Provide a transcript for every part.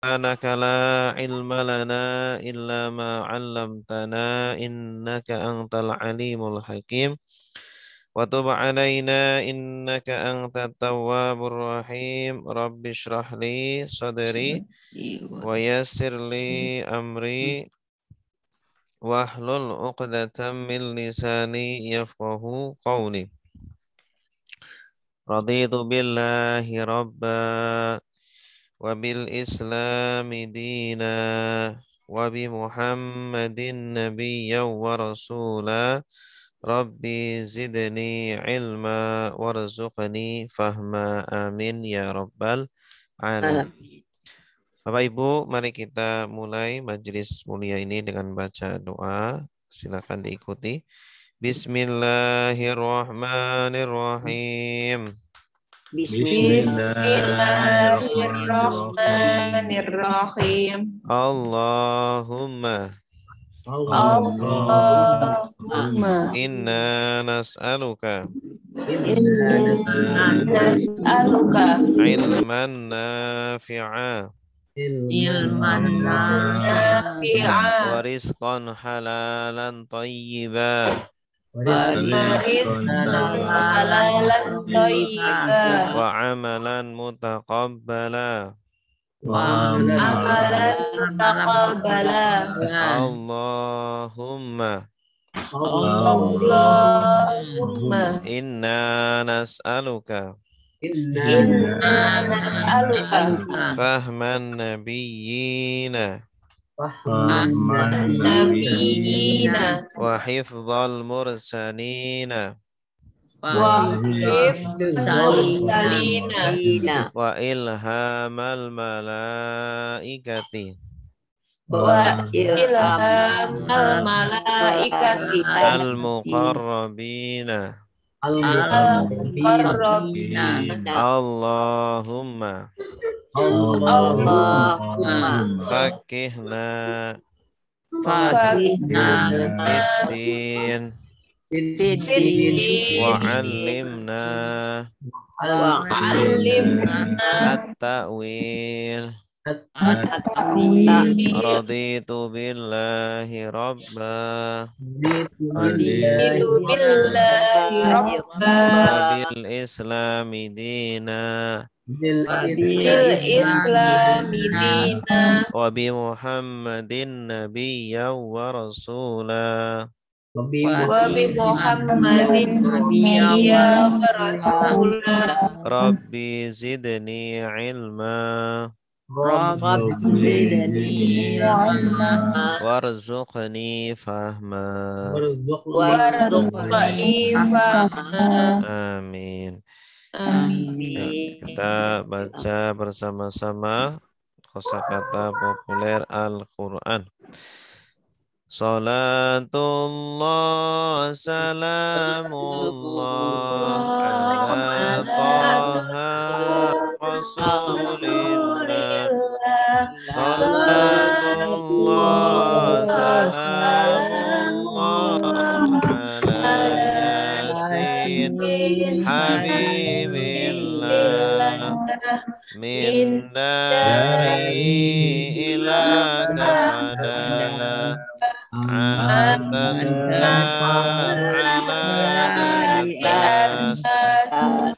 سبحانك لا علم لنا إلا ما علمتنا إنك أنت العليم الحكيم وتب علينا إنك أنت التواب الرحيم رب اشرح لي صدري ويسر لي أمري واحلل عقدة من لساني يفقه قولي رضيت بالله ربا وبالإسلام دينا وبمحمد نبيا ورسولا ربي زدني علما وارزقني فهما آمين يا rabbal alamin. Bapak Ibu, mari kita mulai majelis mulia ini dengan baca doa. Silakan diikuti. Bismillahirrahmanirrahim. Bismillahirrahmanirrahim. Allahumma inna nas'aluka ilman nafi'a wa rizqan halalan tayyiba wa amalan mutaqabbala Allahumma inna nas'aluka fahman nabiyyina wa hifdzal mursalina wa ilhamal malaikati al-muqarrabina Allahumma fakihna fiddin wa'allimna at-ta'wil raditu billahi rabba wabil islami dina wa bi muhammadin nabiyya wa rasula rabbi zidni ilma warzuqni fahma amin. Kita baca bersama-sama kosakata populer Al-Quran. Salatullah salamullah ala taha rasulillah. Salatullah salamullah ala yasin habibillah min dari ila kafada antanna ala atas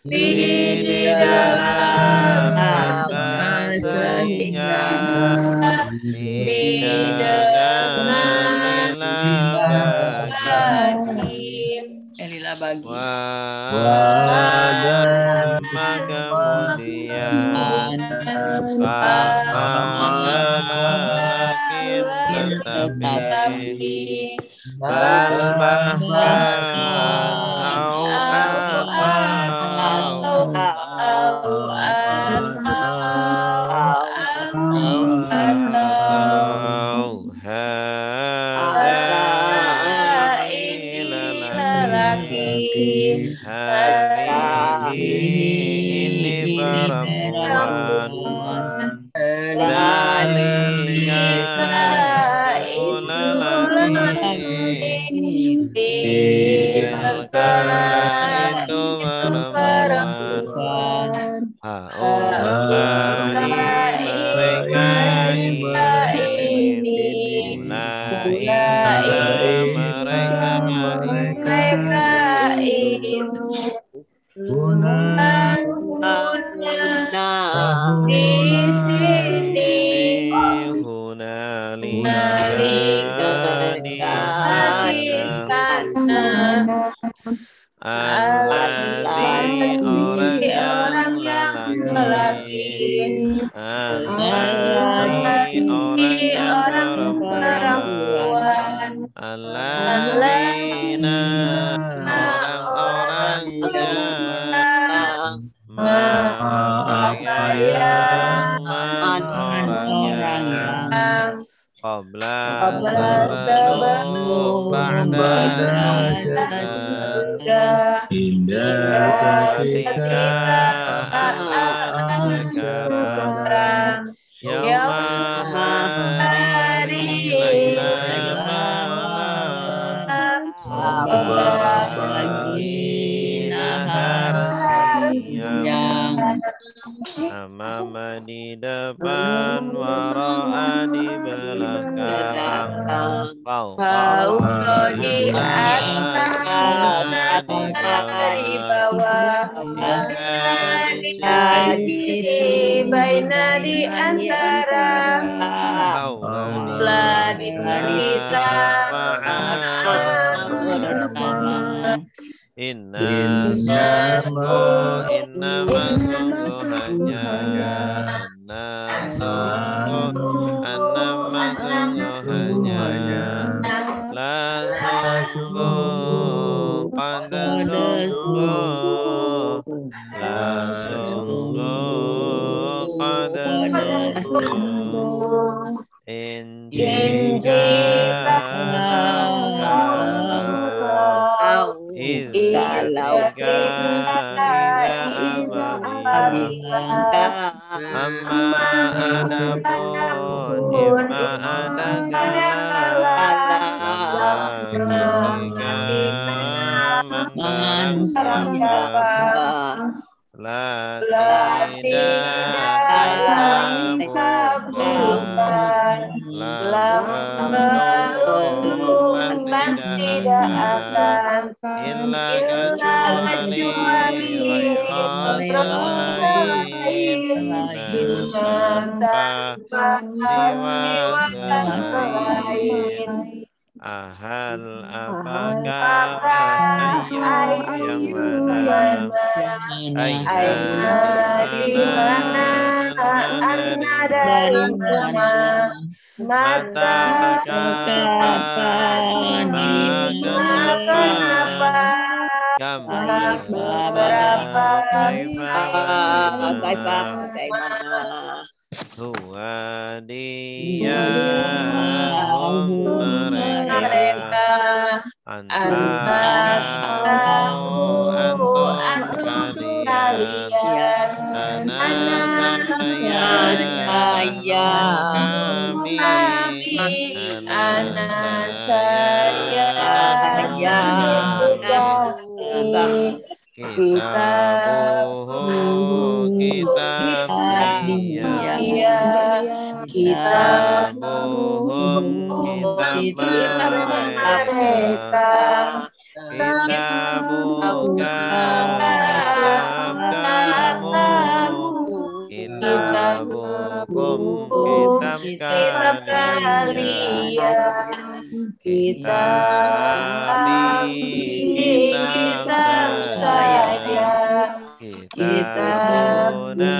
di dalam atas sehingga tidak bagi maka kemudian makin tetapi bahkan ini perempuan dalika lelaki tilka itu perempuan haulai mereka ini mereka itu Guna di sini hunalika di sana alladzi orang yang lelaki alladzi orang yang perempuan alladzina orang-orang yang qabla sebelum ba'da sesudah indah ketika sekarang yauma hari laila malam bagi nahar siang amama di depan wara'a di belakang fauqa di atas di bawah di sisi baina di antara haula di kita Inna sungguh hanya la sungguh pada sungguh la sungguh pada sungguh in jika amma adapun imma man siapa la tidak tidak akan illa kecuali tanpa siwa selain ahal apakah ayu yang mana dari mana mata kapan kenapa berapa bagaimana huwa dia mereka antum kalian kami saya kitabuhu kitab dia kitabuhum kitab mereka kitabuka kitab kamu kitabukum kitab kalian kitab saya kitabuna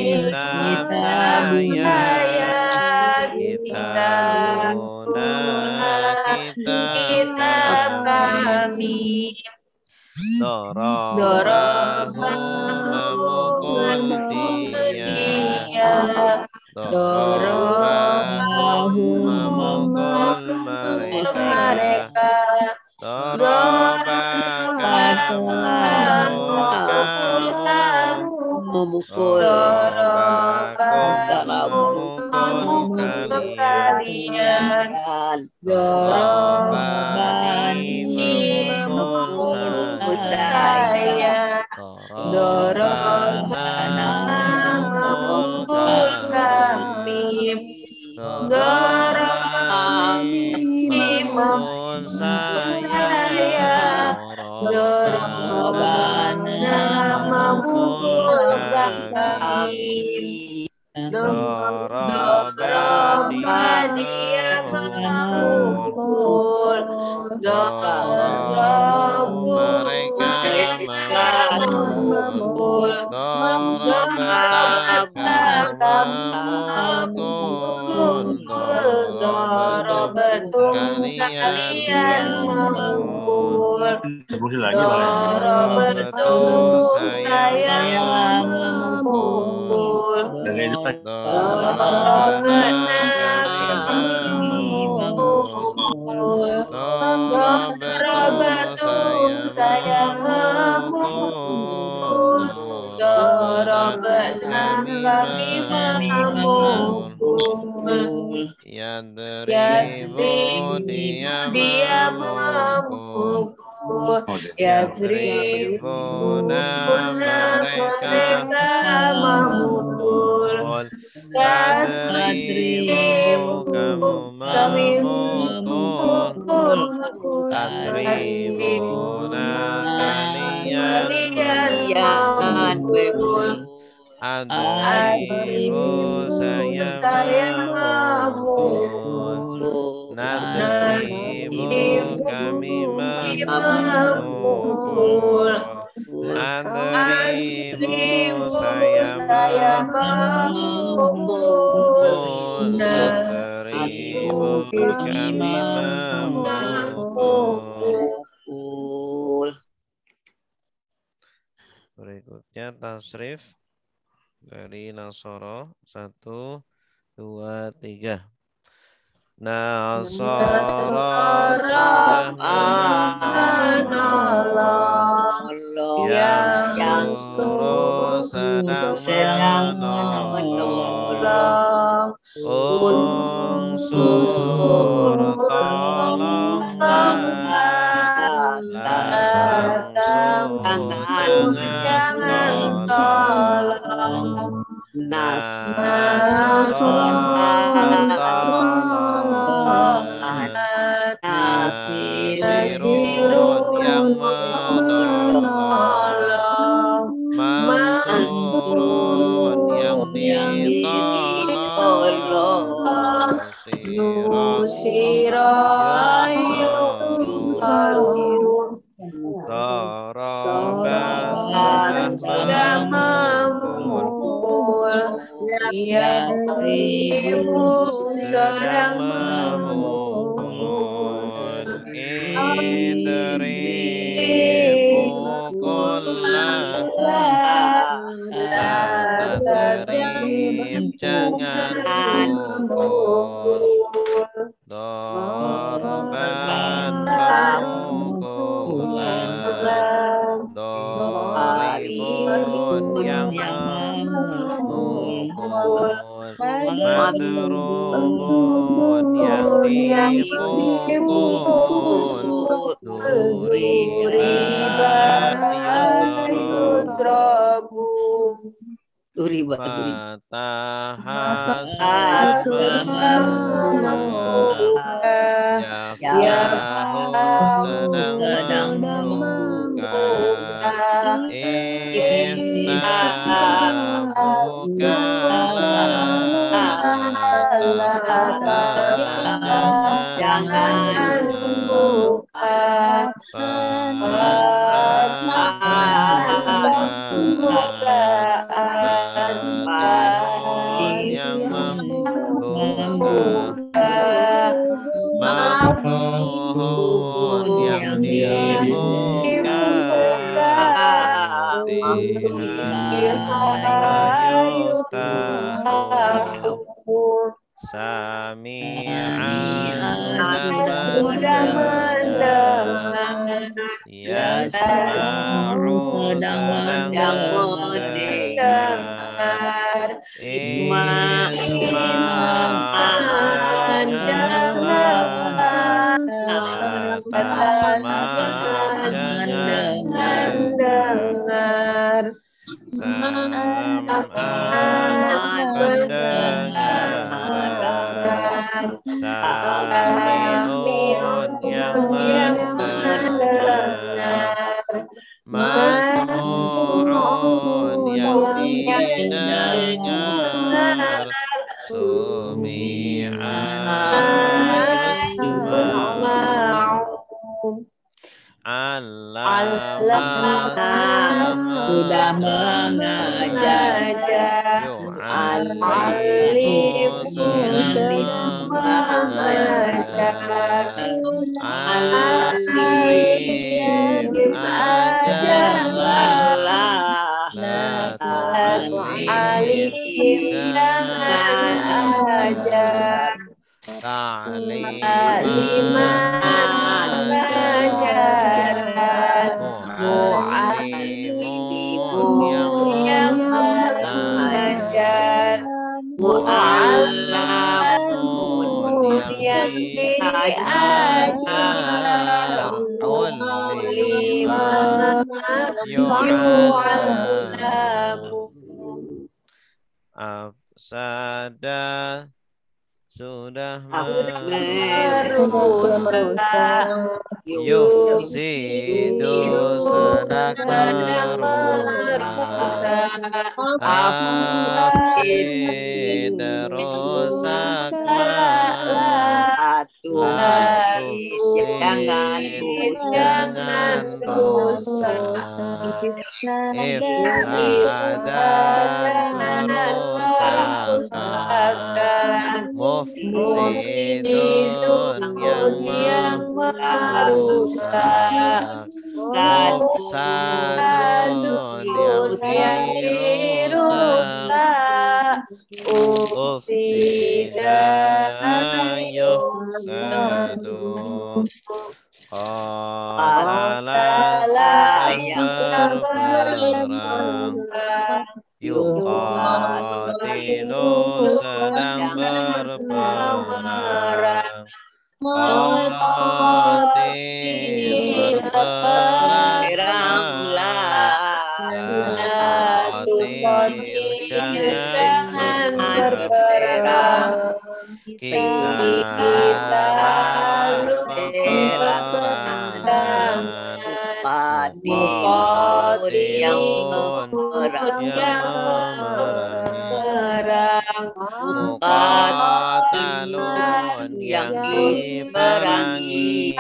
kitab saya kitabuna kitab kami dorobahu memukul dia dorobahu memukul mereka dorobakan memukul kalian dorobani memukul saya Rabbana mukul kamim. Dorobani mukul saya. Rabbana mukul kamim. Dorobani mukul. Dorob mereka memukul. Dorobetaka memukul. Dorobetum kalian memukul. Dorobetum saya memukul. Dorobetna Dorobetum saya memukul. Dorobetna kami memukul. Yadribu dia memukul. Yadribuna mereka memukul. Tadribu kami memukul. Tadribuna kalian memukul. Adribu saya memukul. Nadribu kami memukul. Adribu saya memukul. Nadribu kami memukul. Berikutnya tasrif dari Nasoro 1, 2, 3. Nasoro yang suruh sedang menolong. Unsur tolonglah. Langsung jangan tolong. Nasron Nasirun yang menolong. Mansurun yang ditolong. Nusirun Doroba sudah memukul. Yadribu sedang memukul. Idribu kullah. Tadrib jangan pukul. Doroban pemukulan. Doribun yang memukul. Madrubun yang dipukul. Duribat yudrobu. Fatahas Yafahu sedang membuka. Iftahu jangan membuka. Yang membuka. Mafruhun yang dibuka. Yuftahu Sami'an sudah mendengar. Yasma'u sedang mendengar. Isma'an jangan mendengar. pendengaran, sami'un yang mendengar, masmu'un yang didengar, sumi'a yusma'u. Allama sudah mengajar, yu'allimu sedang mengajar, alim ajarlah, la tu'allim jangan ajar, ta'liman ajaran, mu'allimun yang mengajar, mu'allamun yang diajar, uliman yu'allamu. Afsada sudah merusak, yufsidu sedang merusak, afsid rusaklah, tufsid jangan rusak, ifsadan kerusakan, mufsidun yang merusak, mufsadun yang dirusak, ufsida yufsadu. Qatala yang berperang, yuqatilu sedang berperang, qatil berperanglah, qatil jangan berperang, kita peperangan, muqatilun yang memerangi, muqatalun yang diperangi,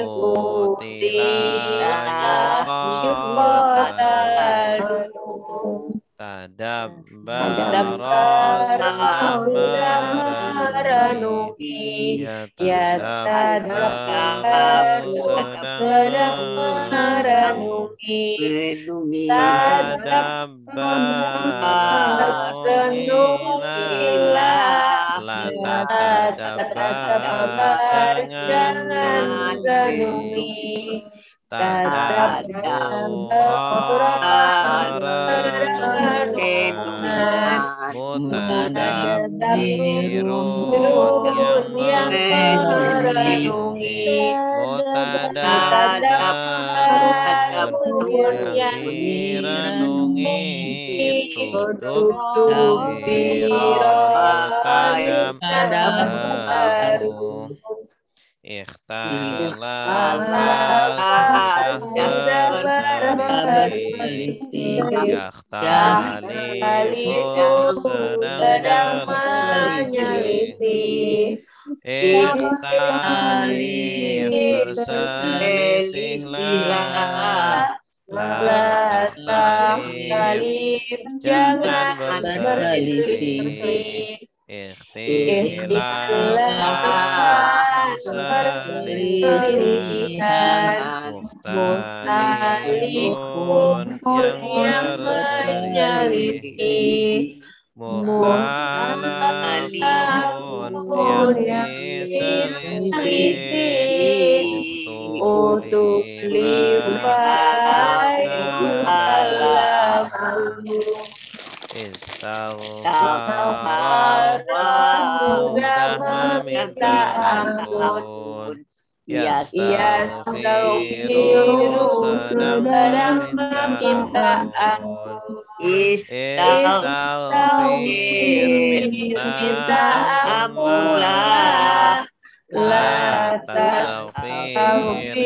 qutila yuqatalu. Tadabbara merenungi, yatadabbaru sedang merenungi, tadabbara renungilah, la tatadabbar jangan renungi, tadabbura renungan, mutadabbirun yang merenungi, mutadabbirun yang direnungi, tadabbaru. Ikhtalafa sudah berselisih, yakhtalifu sedang berselisih, ikhtalif berselisihlah, la takhtalif jangan berselisih, ikhtilaf perselisihan, mukhtalifun yang berselisih, mukhtalifun yang diselisih, untuk liwat istaghfar sudah meminta ampun, Yastaghfiru sedang meminta ampun. Istaghfir minta ampunlah. La tastaghfir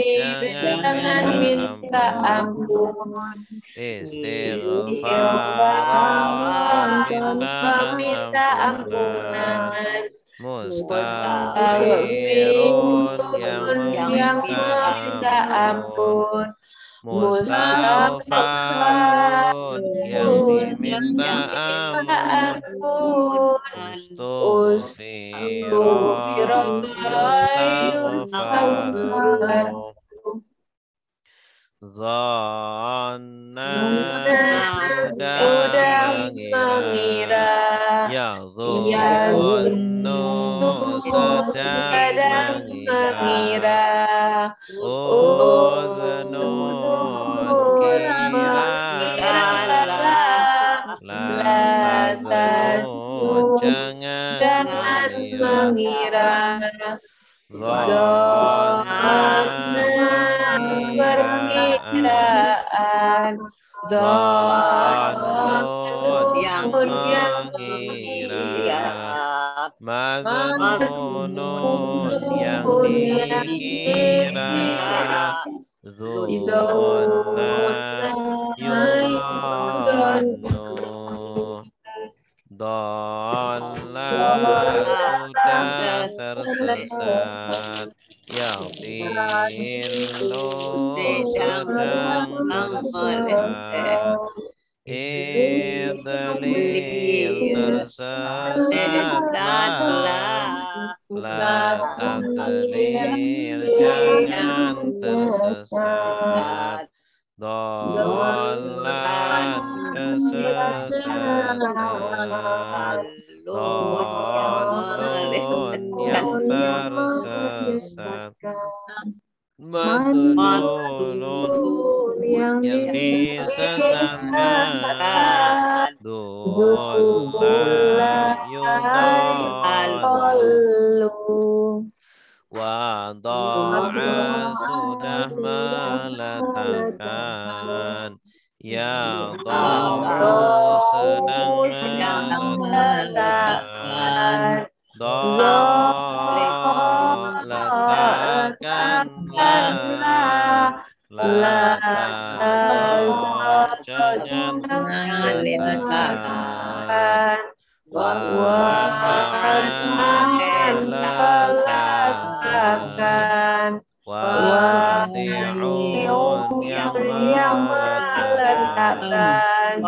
jangan minta ampun. Istighfar minta ampunan. Mustaghfirun yang meminta ampun. Mustaghfarun yang diminta ampun. Mustaghfirun mustaghfarun. Zanna sudah mengira. Yadhunnu sedang mengira. Udhnun kira la tadhun jangan mengira. Perkiraan Dhannun yang mengira. Madhnunun yang dikira. Dzunna yudhannu. Dhalla sudah tersesat. Yadhillu sedang tersesat. Idlil tersesatlah. La tadlil jangan tersesat. Dhalan kesesatan. Dhalun yang tersesat. Madlulun yang disesatkan. Dhulla yudhallu. Wada'a sudah meletakkan. Ya Dharu sedang meletakkan. Letakkanlah. Jangan letakkan. Letakkan. Wadi'un yang meletakkan.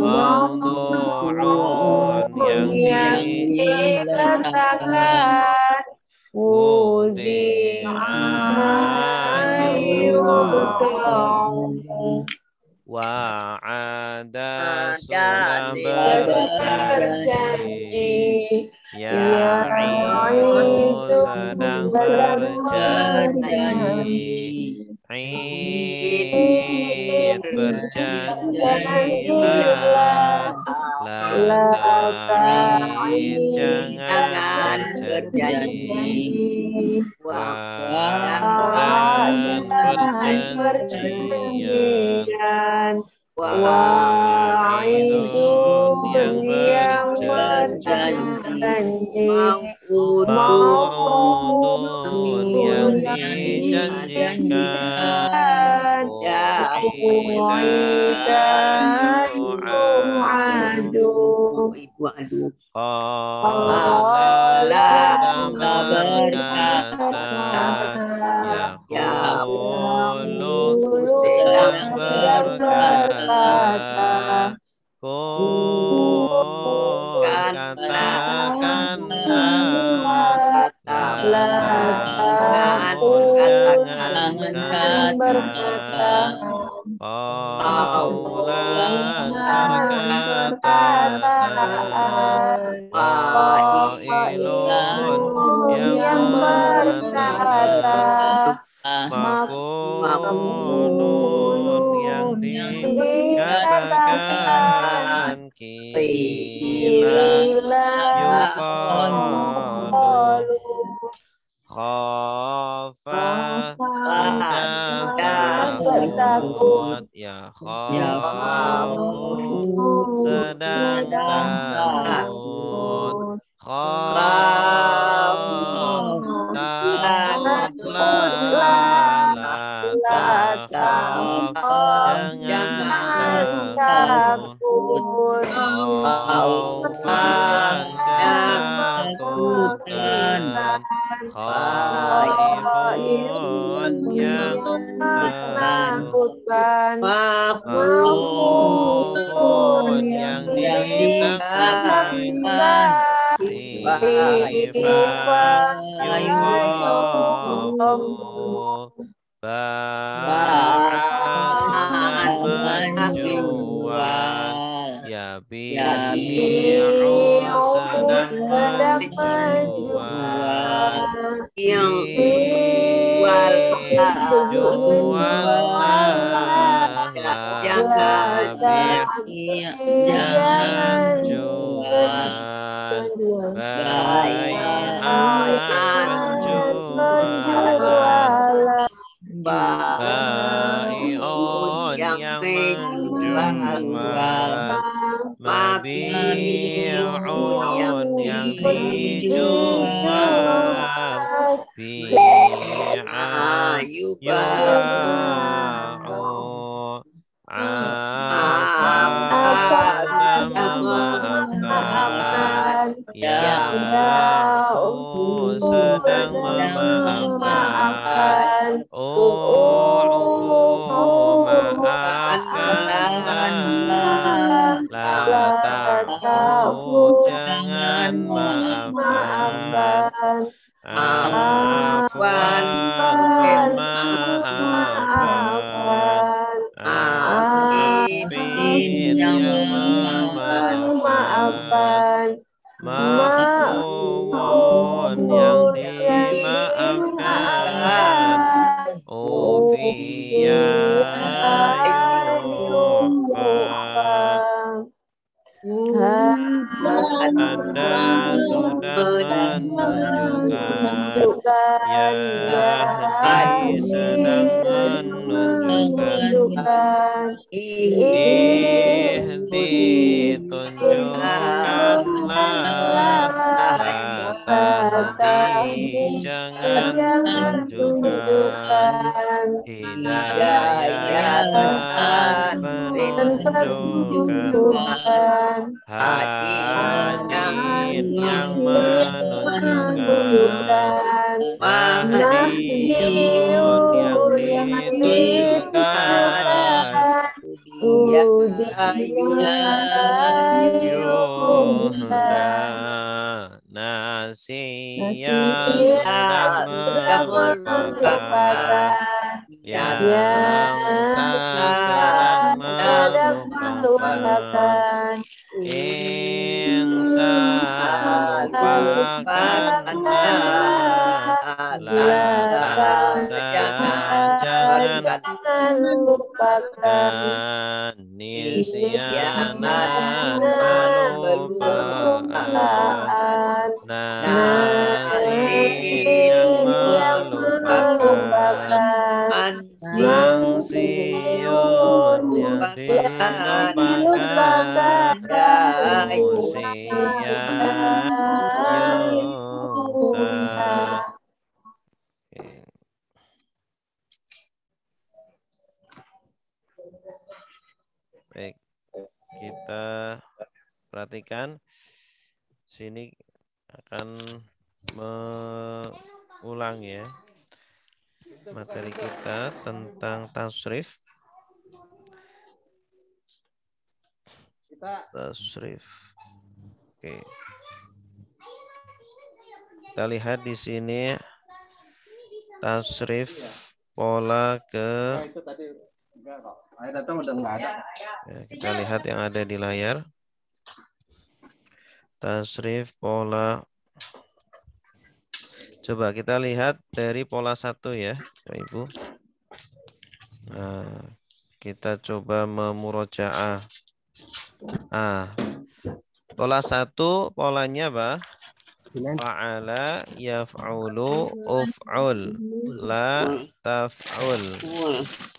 Mawdu'un yang diletakkan. Wa'ada sudah berjanji. Ya'idu sedang berjanji. Id berjanjilah. La ta'id jangan berjanji. Wa'dan perjanjian. Wa'idun yang berjanji. Ma'udun yang dijanjikan. U'idan yu'adu. Qala sudah berkata. Yaqulu sedang berkata. Qul katakanlah. Jangan berkata. Qawlan perkataan. Qailun yang berkata. Maqulun yang dikatakan. Qila yuqalu. Khafa yakhafu sedang takut. Takutlah, la takhaf, jangan takut. Khaufan, ketakutan. Khaifun, yang menakutkan. makhufun, yang ditakutkan. Khifan, yukhafu. Ba'asun, menjual. Yabi'u, sedang menjual. Juallah, jangan jual. Bai'an, penjualan. Bai'un, yang menjual. Mabi'un, yang dijual. Bi'a, yuba'u. Afa, sedang memaafkan. Ya'fu, sedang memaafkan. U'fu, maafkanlah. La ta'fu, jangan maafkan. Afwan, pemaafan. Afin, yang memaafkan. Ma'fuun, yang dimaafkan. Ufiya, yu'fa. Anda sudah menunjukkan. Yahdi, sedang menunjukkan. Ihdi, tunjukkanlah. Tahdi, jangan tunjukkan. Hidayatan, penunjukan. Hadin, yang menunjukkan. Mahdiyun, yang ditunjukkan. Yuhda, nasiya, sedang melupakan. Yang sedang melupakan. Insan, lupakanlah. Jangan lupakan. Nisyanan, kelupaan. Nasin, yang melupakan. Mangsiun, yang dilupakan. Usia, yusa. Baik, kita perhatikan sini akan mengulang ya materi kita tentang tasrif. Tasrif. Oke. Kita lihat di sini tasrif pola ke. Ya, kita lihat yang ada di layar. Tasrif pola. Coba kita lihat dari pola 1 ya, Bapak Ibu. Nah, kita coba memurojaah. Pola 1 polanya apa? Fa'ala yaf'ulu uf'ul. La taf'ul.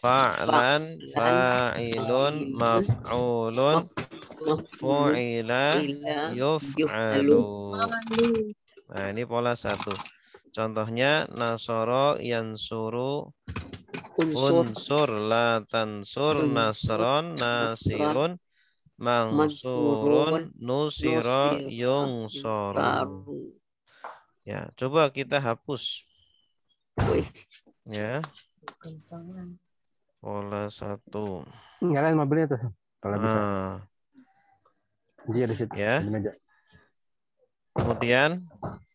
Fa'lan fa'ilun maf'ulun. Fu'ila yuf'alu. Nah, ini pola 1. Contohnya nasoro yansuru unsur la tansur nasron nasirun mangsurun nusiro yungsoru. Ya, coba kita hapus. Ya. Pola 1. Nyalain mobilnya tuh kalau bisa. Dia di situ Ya. di meja. Kemudian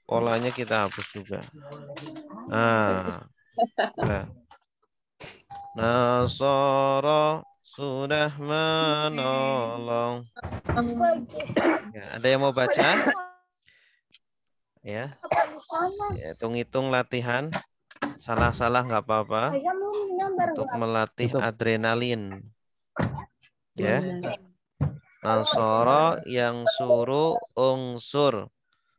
polanya kita hapus juga. Nah. Nasoro sudah menolong. Ya, ada yang mau baca? Ya. Hitung-hitung latihan. Salah-salah nggak apa-apa. Untuk melatih adrenalin. Ya. Nasoro yang suruh unsur.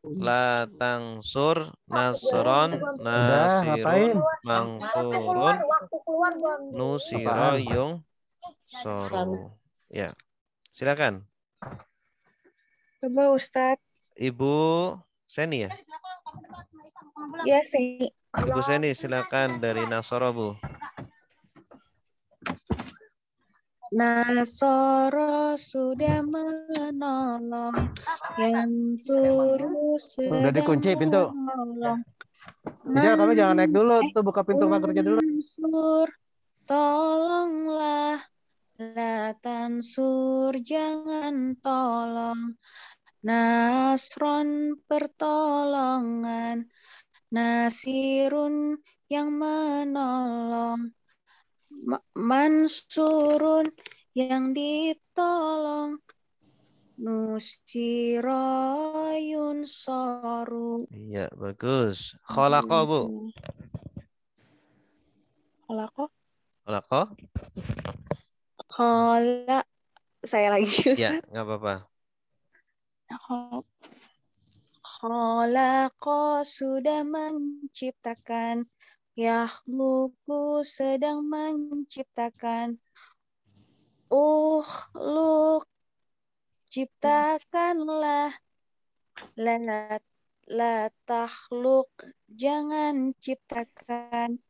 La tangsur nasron nasirun mangsurun nusiro yung soru. Ya, silakan. Coba Ustadz. Ibu Seni ya? Ya, Seni. Ibu Seni silakan dari Nasoro, Bu. Nasoro sudah menolong, yang suruh Udah sedang dikunci pintu. menolong. Tidak, kamu jangan naik dulu, tuh buka pintu pagernya dulu. Unsur, tolonglah, la tansur, jangan tolong. Nasron, pertolongan. Nasirun, yang menolong. Mansurun, yang ditolong. Nusiroyun soru. Iya, bagus. Kholako, Bu. Kholako? Kholako? Khola. Saya lagi, Ya, Ustaz. nggak apa-apa. Kholako sudah menciptakan. Yakhluku sedang menciptakan. Luk, ciptakanlah. La takhluk, jangan ciptakan.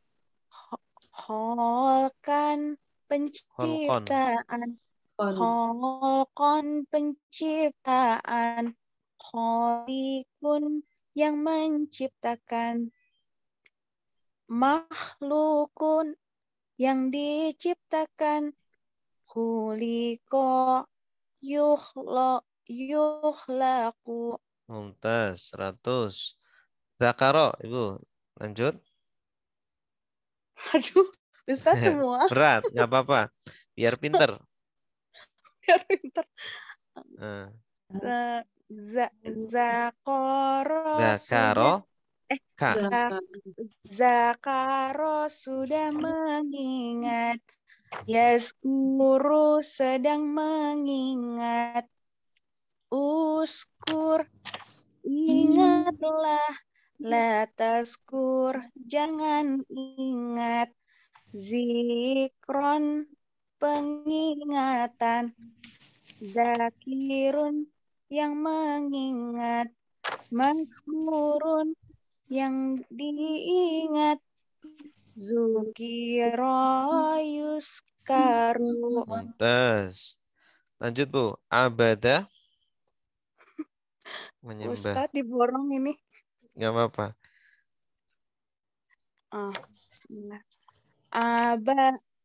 Kholkan, penciptaan. Kholkon, penciptaan. Kholikun, yang menciptakan. Makhlukun, yang diciptakan. Khuliko, yukhlaku. Mumtaz, 100. Zakaro, Ibu. Lanjut. Aduh, Ustaz semua. Berat, nggak apa-apa. Biar pinter. Biar pinter. Nah. Zakaro sudah mengingat. Yazkuru sedang mengingat. Uskur, ingatlah. La taskur, jangan ingat. Zikron, pengingatan. Zakirun, yang mengingat. Mazkurun, yang diingat. Zukiro yuskaru. Mumtaz. Lanjut, Bu. Abada. Menyembah. Ustadz diborong ini. Nggak apa-apa. Bismillah.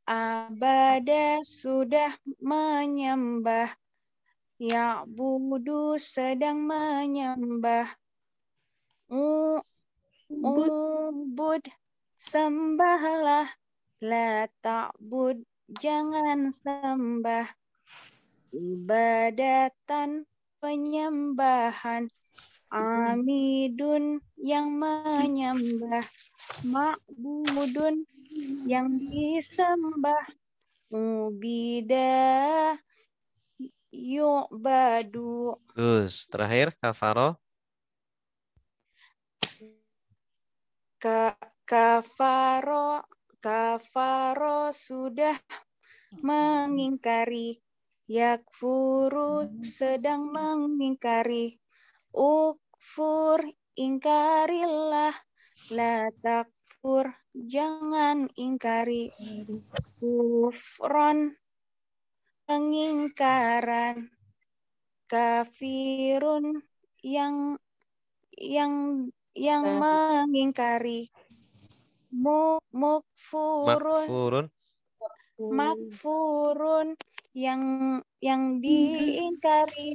Abada sudah menyembah. Ya'budu sedang menyembah. Ubud, sembahlah. La ta'bud, jangan sembah. Ibadatan, penyembahan. Amidun, yang menyembah. Ma'budun, yang disembah. Ubidah, yu'badu. Gus, terakhir kafaro. Kafaro sudah mengingkari. Yakfuru sedang mengingkari. Ukfur ingkarilah. La takfur jangan ingkari. Kufron pengingkaran. Kafirun yang mengingkari. Mukfurun makfurun yang diingkari.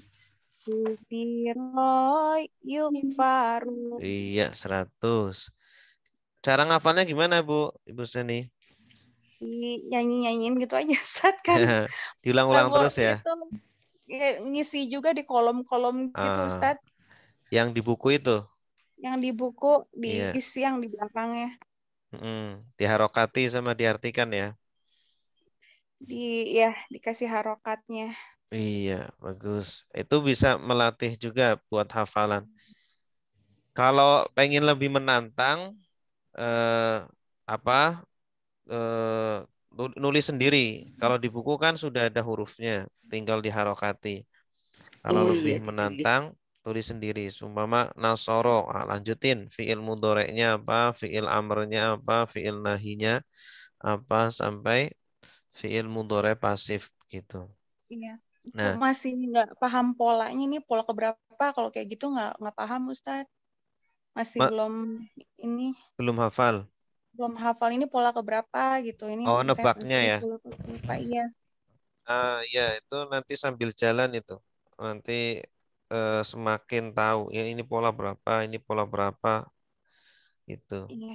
Kufiro yukfaru. Iya, 100. Cara ngafalnya gimana, Bu? Ibu Seni? Nyanyi-nyanyiin gitu aja, Ustaz, kan. Diulang-ulang Kalau terus ya? itu ngisi juga di kolom-kolom gitu, Ustaz. Yang di buku itu? Yang di buku Iya. diisi yang di belakangnya. Diharokati sama diartikan ya? Dikasih harokatnya. Iya, bagus. Itu bisa melatih juga buat hafalan. Kalau pengen lebih menantang, nulis sendiri. Kalau di buku kan sudah ada hurufnya, tinggal diharokati. Kalau lebih menantang, tulis sendiri. Sumpama nasoro, lanjutin. Fi'il mudhoreknya apa, fi'il amrnya apa, fi'il nahinya apa, sampai fi'il mudhorek pasif gitu. Iya. Nah, Masih nggak paham polanya, ini pola keberapa? Kalau kayak gitu nggak paham, Ustaz. Masih belum hafal. Belum hafal ini pola keberapa gitu. Ini saya Nebaknya ya. pola keberapa, iya. Ya itu nanti sambil jalan itu. Nanti semakin tahu ya ini pola berapa gitu. Iya.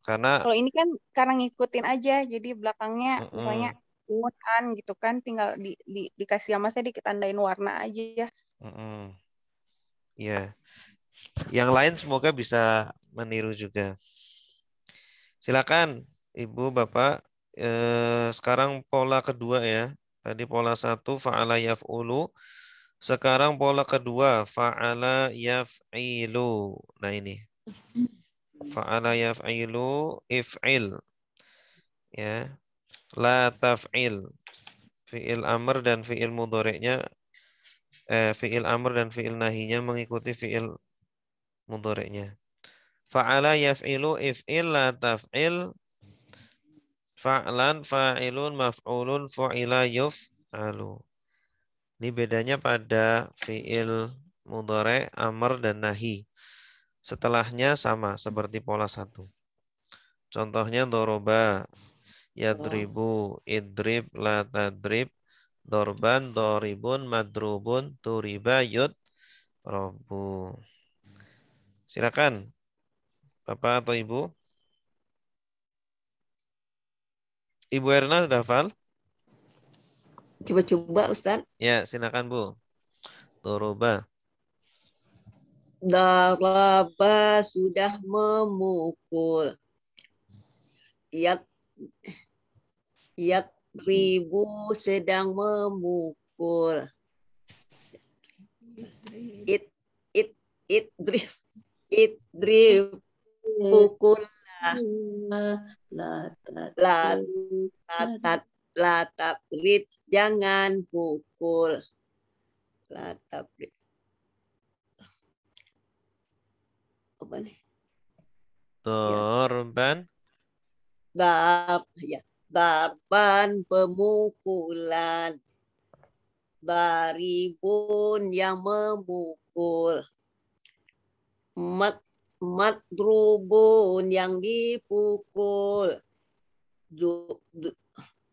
Karena Kalau ini kan karena ngikutin aja, jadi belakangnya misalnya an gitu kan, tinggal dikasih sama saya ditandain warna aja. Ya. Yang lain semoga bisa meniru juga. Silakan Ibu, Bapak. Sekarang pola kedua ya. Tadi pola 1 fa'ala yaf'ulu. Sekarang pola kedua fa'ala yaf'ilu. Nah ini. Fa'ala yaf'ilu if'il. Ya. La taf'il. Fi'il amr dan fi'il mudhoreknya fi'il amr dan fi'il nahinya mengikuti fi'il mudhoreknya. Fa'ala yaf'ilu if'il la taf'il fa'lan fa'ilun maf'ulun fu'ila yuf'alu. Ini bedanya pada fi'il mudhore, amr dan nahi. Setelahnya sama seperti pola 1. Contohnya doroba, yadribu, idrib, la tadrib, dorban, doribun, madrubun, turiba, yud, robu. Silakan, Bapak atau Ibu. Ibu Erna sudah hafal? Coba-coba, Ustaz. Ya, silakan Bu. Doroba. Daraba sudah memukul. Ribu sedang memukul. Idrib pukullah. La tabrid jangan pukul. La tabrid. Apa nih? Dorban. Darban pemukulan. Daribun yang memukul. Madrubun yang dipukul.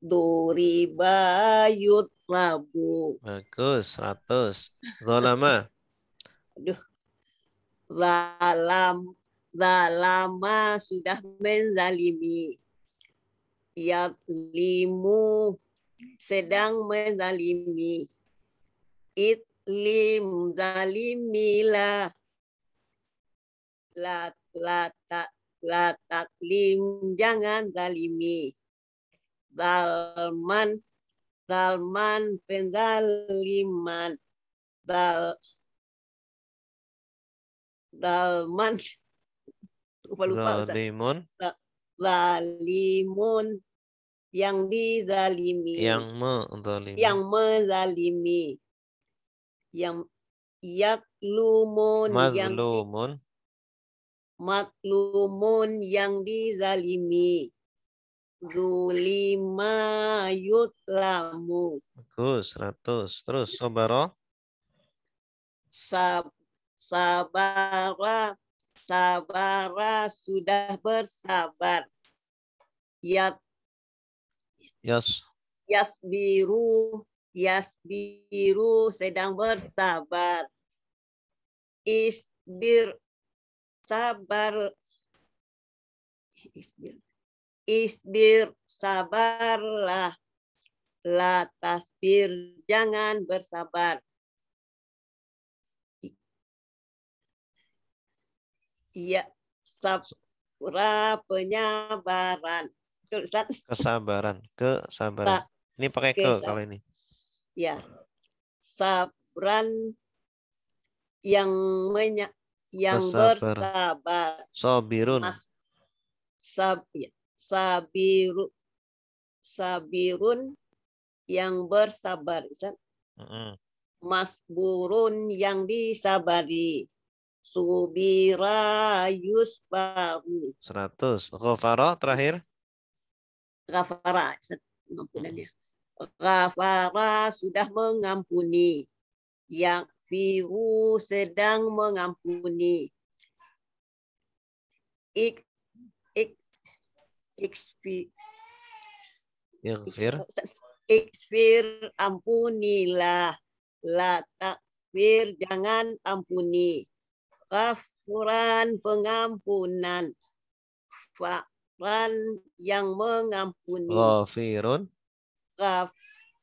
Duriba yutrabu. Bagus, 100. Zolama. Zalama sudah menzalimi. Yadlimu sedang menzalimi. Itlim zalimilah. La taklim jangan zalimi. Zalman penzaliman. Dalman Lupa-lupa Ustaz. Zalimun. Zalimun. Yang dizalimi. Yang menzalimi. Yang menzalimi. Yang yaklumun. Mazlumun. Maklumun yang dizalimi. Zulima yutlamu. Bagus, 100. Terus sobaro. Sabara sudah bersabar. Yas. Yasbiru sedang bersabar. Isbir sabar. Isbir sabarlah. La tasbir jangan bersabar. Iya, sabra penyabaran. Betul, Ustaz? Kesabaran. Kesabaran. Ini pakai ke kalau ini. Ya. Sabran yang bersabar. Sabirun. Sabirun yang bersabar. Ustaz. Masburun yang disabari. Subira yusbahu. 100. Ghafara terakhir. Ghafara. Pengampunannya. Ghafara sudah mengampuni. Yang firu sedang mengampuni. Iksfir ampunilah. La takfir jangan ampuni. Ghafuran pengampunan. Fa'ran yang mengampuni. Ghafirun.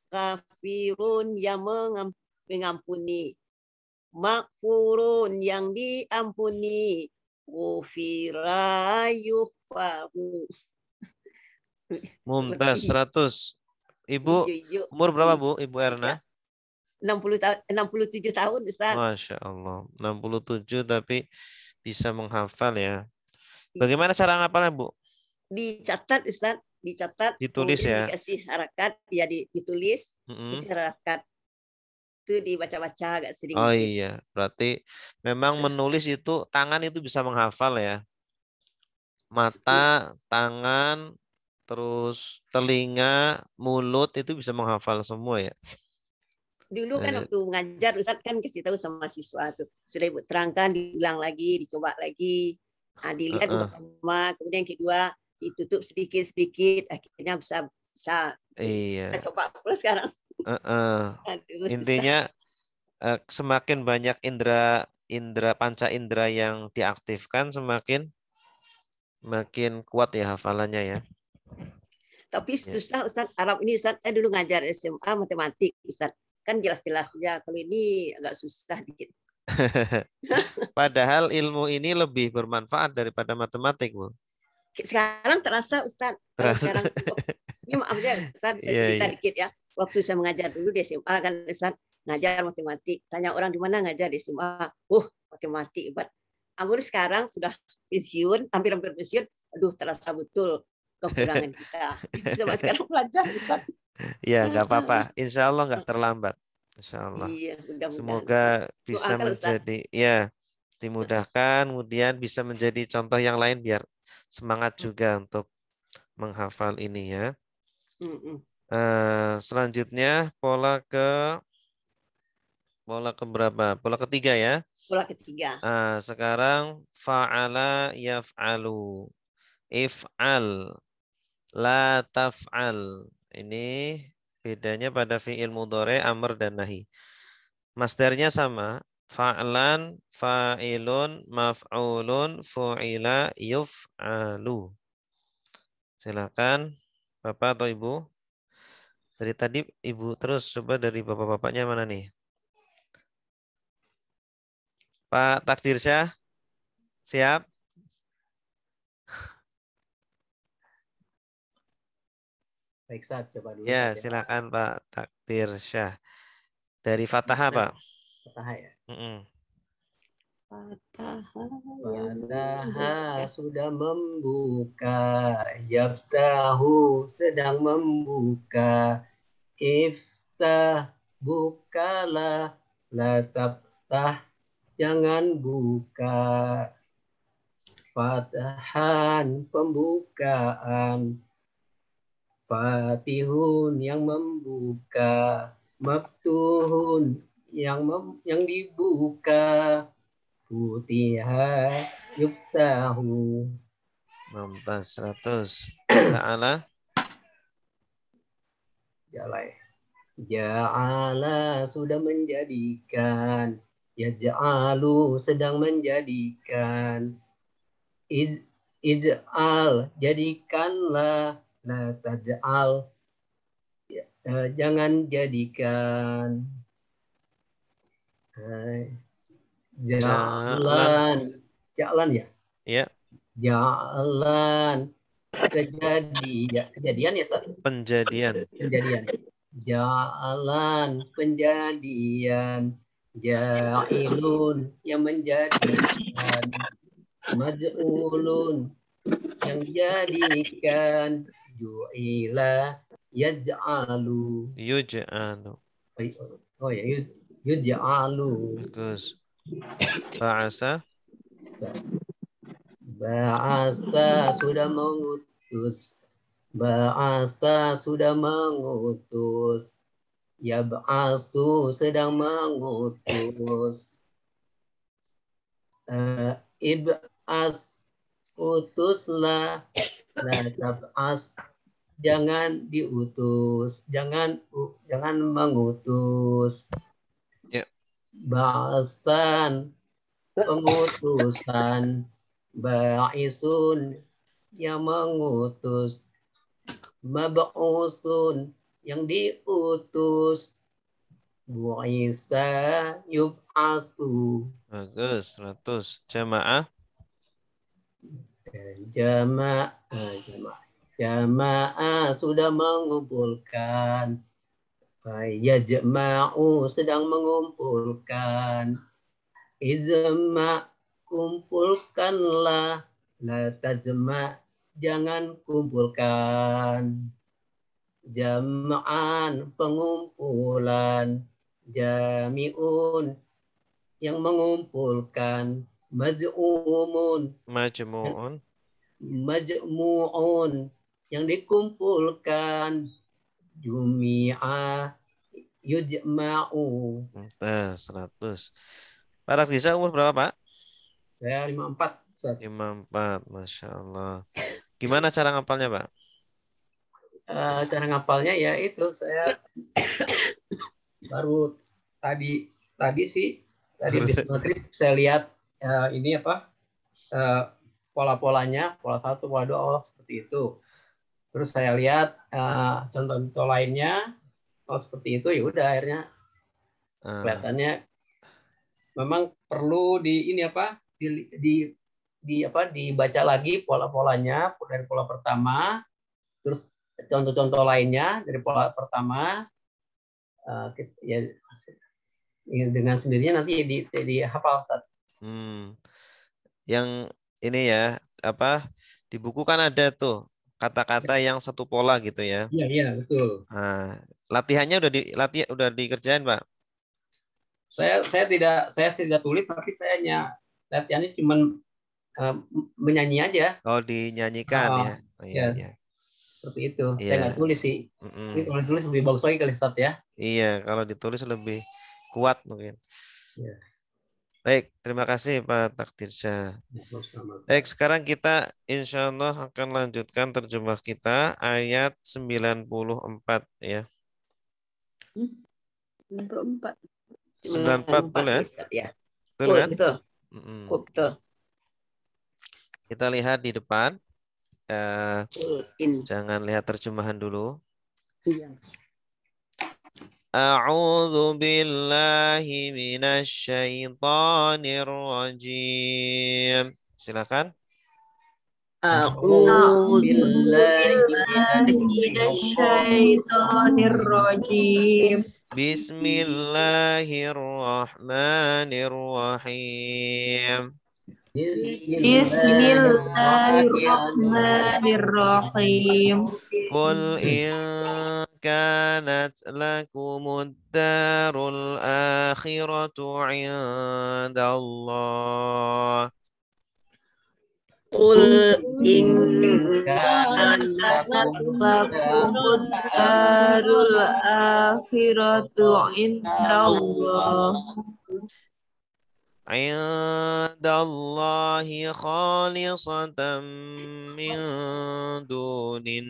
Ghafirun yang mengampuni. Makfurun yang diampuni. Ghufira yughfaru. Mumtaz 100. Ibu umur berapa Bu? Ibu Erna? 67 tahun Ustaz. Masya Allah. 67 tapi bisa menghafal ya. Bagaimana cara ngapalnya Bu? Dicatat Ustaz. Dicatat. Ditulis ya. Dikasih harakat. Ya ditulis. Dikasih harakat. Itu dibaca-baca agak sering. Oh iya. Berarti memang menulis itu tangan itu bisa menghafal ya. Mata, tangan, terus telinga, mulut itu bisa menghafal semua ya. Dulu kan waktu ngajar Ustaz kan kasih tahu sama siswa tuh. Sudah Ibu terangkan, diulang lagi, dicoba lagi. Nah, dilihat pertama, kemudian kedua ditutup sedikit-sedikit, akhirnya bisa iya. Kita coba pula sekarang. Aduh, intinya semakin banyak panca indera yang diaktifkan semakin kuat ya hafalannya ya. Tapi susah Ustaz, Arab ini Ustaz, saya dulu ngajar SMA matematik Ustaz. Kan jelas-jelas ya, kalau ini agak susah dikit. Padahal ilmu ini lebih bermanfaat daripada matematik, Bu. Sekarang terasa Ustaz. Sekarang, ini maaf ya Ustaz, saya cerita dikit ya. Waktu saya mengajar dulu di SMA kan Ustaz, ngajar matematik. Tanya orang di mana ngajar di SMA. Matematik. Ampun sekarang sudah pensiun, hampir pensiun. Aduh, terasa betul kekurangan kita. Sama sekarang belajar Ustaz. Ya, nggak apa-apa. Insya Allah nggak terlambat. Insya Allah. Iya, semoga bisa menjadi dimudahkan, kemudian bisa menjadi contoh yang lain biar semangat juga untuk menghafal ini ya. Selanjutnya pola keberapa? Pola ketiga ya. Pola ketiga. Sekarang fa'ala yaf'alu. If'al. La taf'al. Ini bedanya pada fi'il mudhari, amr dan nahi. Masdarnya sama. Fa'lan, fa'ilun, maf'ulun, fu'ila, yuf'alu. Silakan Bapak atau Ibu. Dari tadi Ibu terus, coba dari bapak-bapaknya mana nih? Pak Takdirsyah, siap? Baik, Ustaz, coba dulu. Ya, silakan Pak Takdirsyah. Dari Fatahah, Pak. Fatahah ya. Fataha sudah membuka, yaftahu sedang membuka, iftah bukalah, la taftah jangan buka, fatahan pembukaan, fatihun yang membuka, maftuhun yang dibuka, futiha yuftahu. Mumtaz 100. Ta'ala. Ja'ala sudah menjadikan, yaj'alu sedang menjadikan, ij'al jadikanlah, la taj'al jangan jadikan, Jalan ya. Iya. Jalan kejadian ya Ustaz? Penjadian. Jalan penjadian, ja'ilun yang menjadikan, maj'ulun yang dijadikan, ju'ila yaj'alu. Yuj'alu. Oh ya, yuj'alu. Bagus. Ba'asa. Ba'asa sudah mengutus. Ba'asa sudah mengutus. Yab'asu sedang mengutus. Ib'as utuslah. La tab'as jangan diutus. Jangan mengutus. Ba'asan pengutusan, ba'isun yang mengutus, mab'usun yang diutus, bu'isa yub'asu. Bagus, 100. Jamaah. Jamaah sudah mengumpulkan. Yajma'u sedang mengumpulkan. Izma kumpulkanlah, la tajma jangan kumpulkan. Jama'an pengumpulan, jami'un yang mengumpulkan, maj'umun yang dikumpulkan, jumi'a yujma'u. 100. Pak Rakdisa umur berapa, Pak? Saya 54. 54, Masya Allah. Gimana cara ngapalnya, Pak? Cara ngapalnya ya itu, saya baru tadi habis maghrib saya lihat ini apa pola-polanya, pola 1, pola 2, oh seperti itu. Terus saya lihat contoh-contoh lainnya, oh seperti itu, ya udah akhirnya kelihatannya memang perlu dibaca lagi pola-polanya dari pola pertama, terus contoh-contoh lainnya dari pola pertama, ya dengan sendirinya nanti dihafal. Yang ini ya, di buku kan ada tuh kata-kata yang satu pola gitu ya. Iya, betul. Nah, latihannya udah dikerjain, Pak? Saya tidak tulis, tapi saya latihannya cuma menyanyi aja. Oh, dinyanyikan ya. Oh, iya. Seperti itu. Iya. Saya nggak tulis sih. Ini kalau ditulis lebih bagus lagi kali Ustaz ya. Iya, kalau ditulis lebih kuat mungkin. Iya. Baik, terima kasih Pak Takdirsyah. Baik, sekarang kita insya Allah akan lanjutkan terjemah kita ayat 94 ya. 94. 94 betul ya? Betul kan? Betul. Betul. Kita lihat di depan. Jangan lihat terjemahan dulu. Iya. A'udzu billahi minasy syaithanir rajim. Silakan. A'udzu billahi minasy syaithanir rajim. Bismillahirrahmanirrahim. Bismillahirrahmanirrahim. Qul in kanat lakumud darul akhiratu indallah. Qul in Kanat lakumud darul akhiratu indallah. Indallahi khalisatan min dunin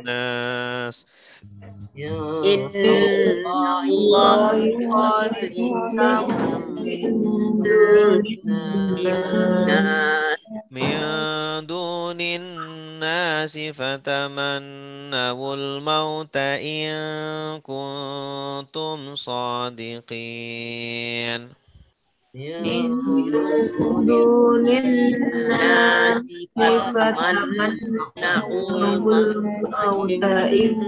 nas. Innallahi khalisatan min duninnas Min dunin nasi fatamannawul mauta in kuntum sadiqin. Min dunin nasi fatamanna'ul mauta in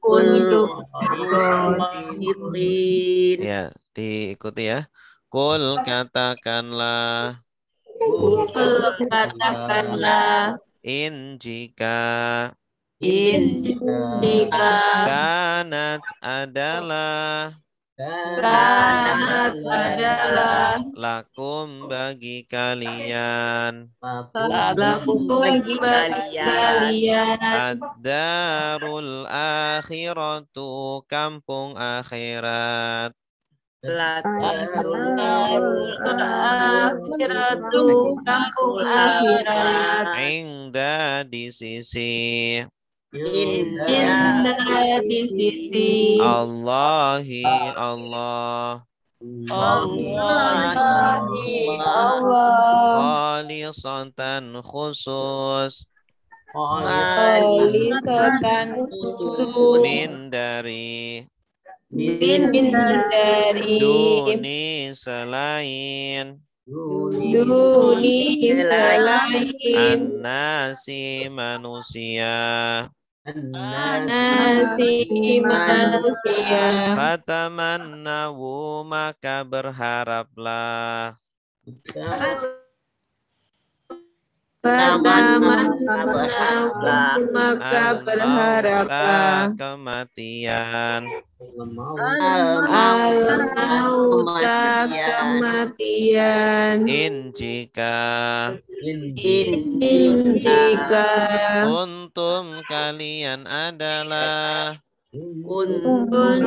kuntum shadiqin. Ya, diikuti ya. Qul katakanlah. Qul katakanlah. In jika. In jika. Kanat adalah. Kanat adalah. Lakum bagi kalian. Lakum bagi kalian. Ad-darul akhiratu kampung akhirat. Darul akhiratu kampung akhirat. Inda di sisi. Indah di sisi Allahi Allah. Allahi Allah. Khalisatan khusus. Khalisatan khusus. Min dari. Dari Duni selain. Duni selain An-nasi manusia. nasi manusia. Fatamannawu maka berharaplah. Fatamannawu maka berharaplah. Kematian. Al-mauta kematian. In jika. Kuntum kalian adalah. Kuntum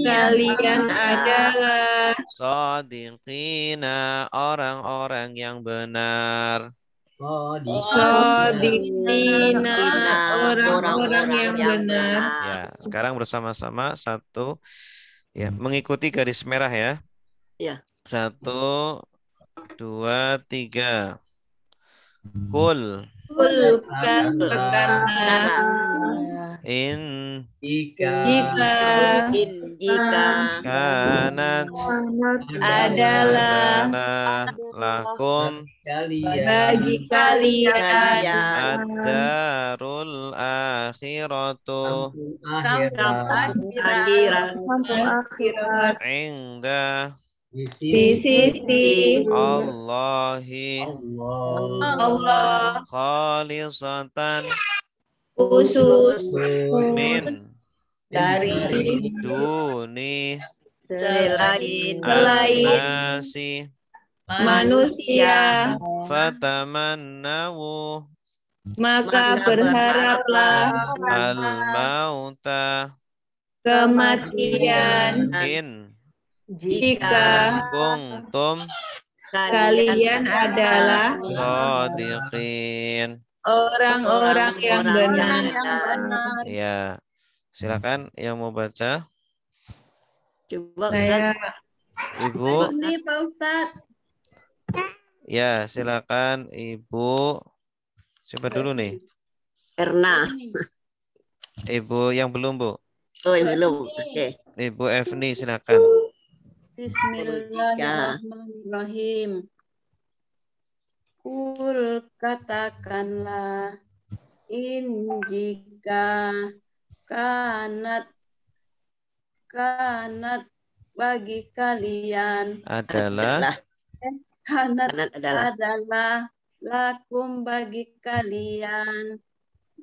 kalian adalah. Shadiqina orang-orang yang benar. Shadiqina orang-orang yang benar. Ya, sekarang bersama-sama satu. Ya, mengikuti garis merah ya. Ya. 1, 2, 3. Kul. Katakanlah. In. Jika. Kanat. Adalah. Lakum. Bagi kalian. Ad-darul akhiratu. Kampung akhirat. Inda. Di sisi Allahi. Allah. Khalisatan. Khusus. Min. Dari. Duni. Selain An-nasi. Manusia. Fatamannawu. Maka berharaplah. Al-mauta. Kematian. In. Jika Kuntum. kalian adalah Shadiqin. orang-orang yang benar. Ya, silakan yang mau baca. Coba Saya Ibu. ini Pak Ustadz. Ya, silakan Ibu. Coba dulu nih. Erna. Ibu yang belum, Bu. Oh, yang belum. Oke. Ibu Evni silakan. Bismillahirrahmanirrahim. Kul katakanlah, in jika kanat kanat bagi kalian adalah kanat adalah adalah lakum bagi kalian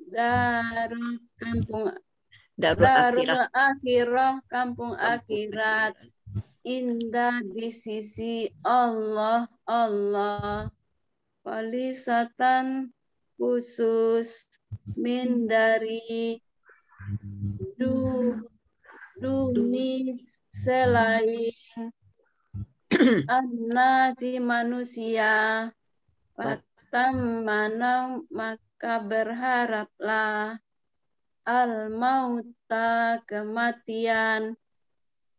darul akhirah kampung akhirat indah di sisi Allah walisatan khusus min dari duni selain annasi manusia fatamana maka berharaplah al mauta kematian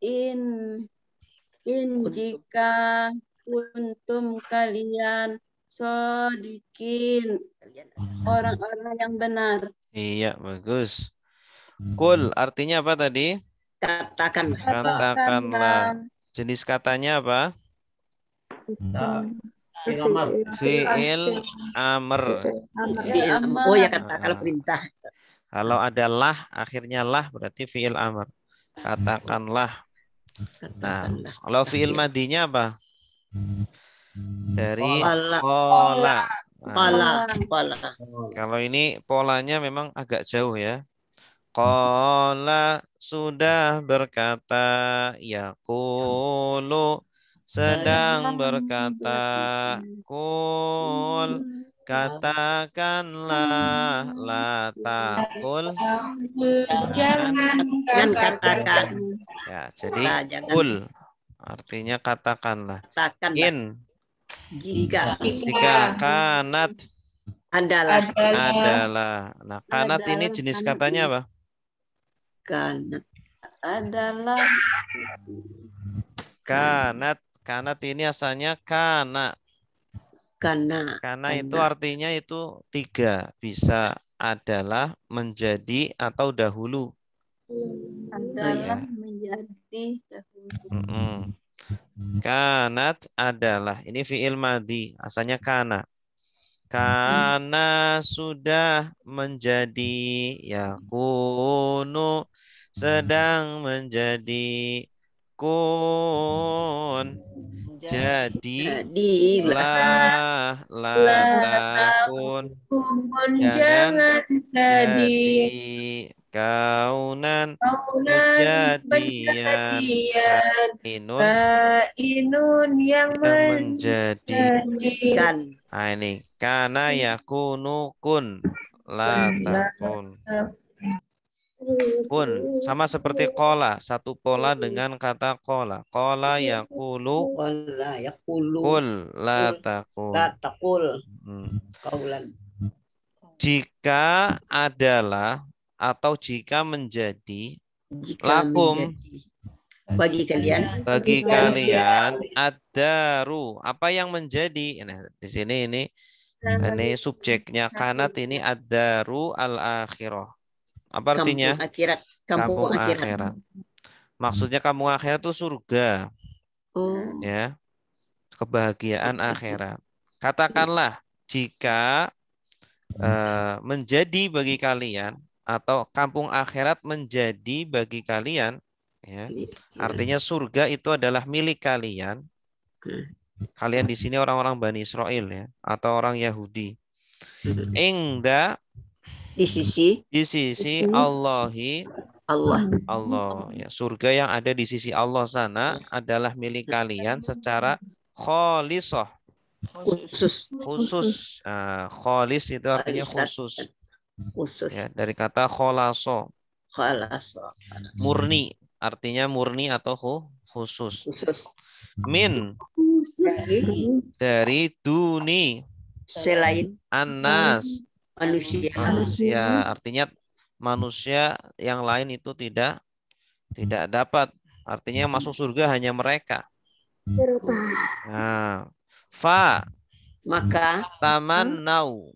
in jika kuntum kalian sodikin orang-orang yang benar. Iya, bagus. Kul artinya apa tadi? Katakanlah. Jenis katanya apa? Fi'il amr. Oh ya, katakanlah perintah. Kalau ada lah, akhirnya lah berarti fi'il amr. Katakanlah. Nah, kalau fi'il madinya apa? Dari pola. Kalau ini polanya memang agak jauh ya. Qala sudah berkata, yaqulu sedang berkata, kul katakanlah, la taqul Jangan katakan. Ya, jadi kul artinya katakanlah. In Jika kanat adalah. Nah, kanat ini jenis katanya apa? Kanat adalah Kanat ini asalnya kana. Karena itu artinya itu 3, bisa adalah, menjadi, atau dahulu. adalah menjadi dahulu. Kanat adalah, ini fi'il madhi, asalnya kana. Kana sudah menjadi, yakunu sedang menjadi, kun jadilah, la takun jangan jadi, kaunan kejadian, inun yang menjadikan. Nah, ini kana yakunu kun, la takun. Kun sama seperti kola, satu pola dengan kata kola. Kola yakulu, kul la takul. Jika adalah atau jika menjadi, lakum bagi kalian ad-daru, apa yang menjadi. Nah, di sini ini subjeknya kanat ini ad-daru al-akhirah. Apa artinya? Kampung akhirat. Maksudnya kampung akhirat itu surga. Ya. Kebahagiaan akhirat. Katakanlah jika menjadi bagi kalian atau kampung akhirat menjadi bagi kalian, ya. Artinya surga itu adalah milik kalian. Kalian di sini orang-orang Bani Israel ya, atau orang Yahudi. Ingda di sisi Allah ya, surga yang ada di sisi Allah sana adalah milik kalian secara khalisah, khusus. Khalis itu artinya khusus ya, dari kata khalaso, murni, artinya murni atau khusus. Min dari duni selain anas manusia, artinya manusia yang lain itu tidak dapat, artinya yang masuk surga hanya mereka. Nah, fa maka tamannau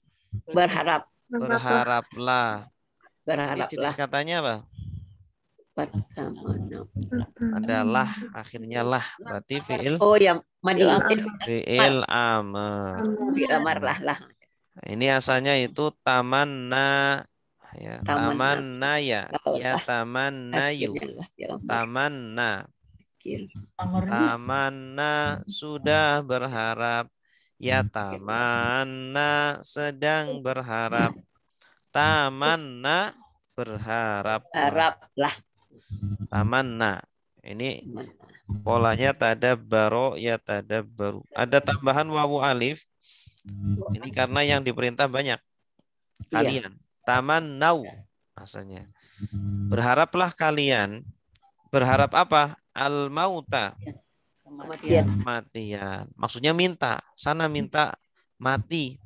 berharaplah. Ini jenis katanya apa? Adalah, akhirnya lah, berarti fi'il. Oh ya, madi. Fi'il amr. Fi'il amr lah. Ini asalnya itu tamanna Ya, tamanna ya. Ya tamannayu. Tamanna. Tamanna sudah berharap. Ya tamanna sedang berharap. Tamanna berharap. Haraplah. Tamanna. Ini polanya tadabbaro ya tadabbaru. Ada tambahan wawu alif. Ini karena yang diperintah banyak. Kalian. Tamannau asalnya. Berharaplah kalian. Berharap apa? Al-mauta. Kematian. Maksudnya minta. Sana minta mati.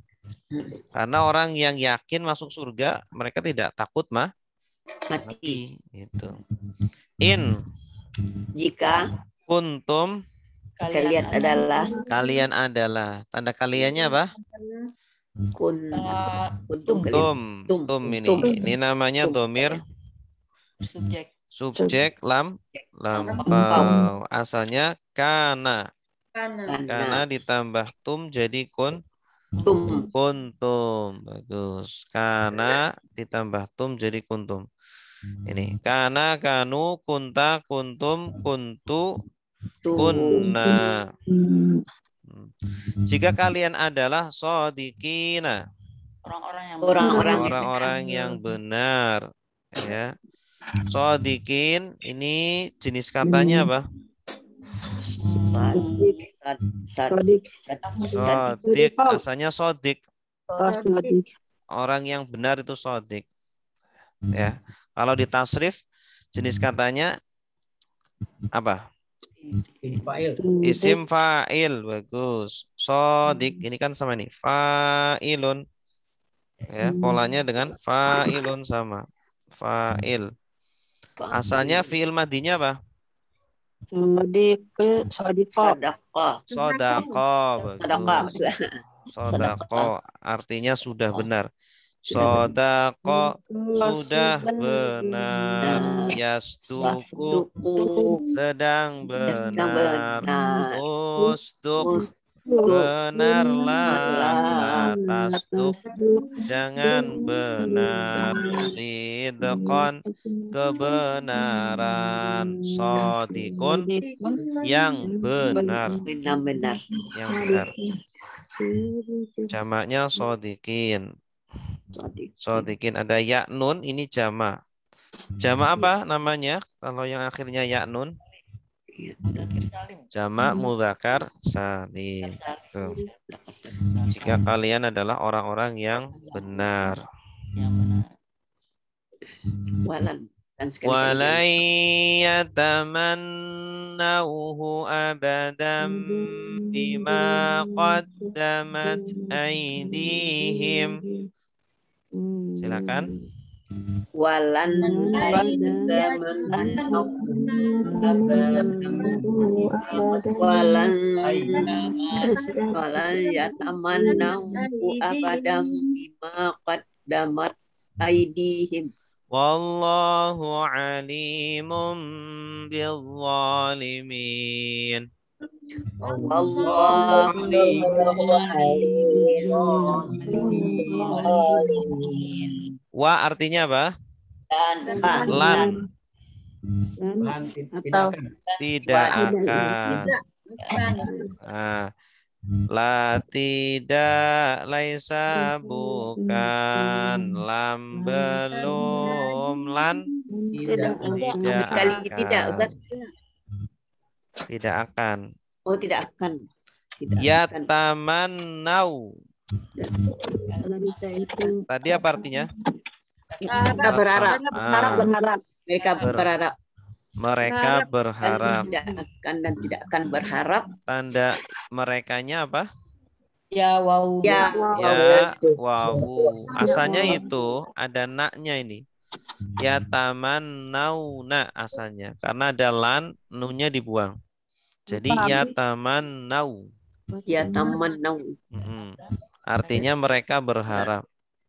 Karena orang yang yakin masuk surga, mereka tidak takut mati. Itu. In. Jika Kuntum. Kalian adalah. Tanda kaliannya apa? Kuntum. Tum ini. Ini namanya domir. Subjek lam asalnya kana. Kana ditambah tum jadi kuntum. Bagus. Kana ditambah tum jadi kuntum. Ini kana, kanu, kunta, kuntum, kuntu, kunna. Jika kalian adalah shodiqina, orang-orang yang benar, ya. Shodiqin ini jenis katanya apa? Sodik, asalnya sodik. Orang yang benar itu sodik. Ya, kalau di tasrif jenis katanya apa? Isim fa'il, bagus. Sodik ini kan sama nih, fa'ilun. Ya, polanya dengan fa'ilun sama. Fa'il. Asalnya fi'il madinya apa? Sodako. Sodako artinya sudah benar. Sodako sudah benar. Yastuku sedang benar. Ustuk benarlah. Tastuk jangan benar. Sidqon kebenaran. Sodikun yang benar. Yang benar. Jamaknya sodikin. Sodikin ada yaknun, ini jamak. Jamak apa namanya? Kalau yang akhirnya yaknun? Jamak mudzakkar salim. Tuh. Jika kalian adalah orang-orang yang benar. Walan yatamannauhu abadan bima qaddamat aydihim. Silakan. Walan yatamannauhu abadan bima qaddamat aydihim. Wallahu alimun bizzalimin. Wa artinya apa? Lan. Tidak akan. La tidak, laisa bukan, lam belum, lan tidak akan. Tidak akan. Oh, tidak akan. Ya tamannau. Tadi apa artinya? Berharap. Mereka berharap. Mereka berharap. Tidak akan dan tidak akan berharap. Tanda merekanya apa? Ya wow. Ya wow. Asalnya itu ada naknya ini. Ya tamannauna asalnya. Karena ada lan, nunya dibuang. Jadi ya tamannau. Ya tamannau. Artinya mereka berharap.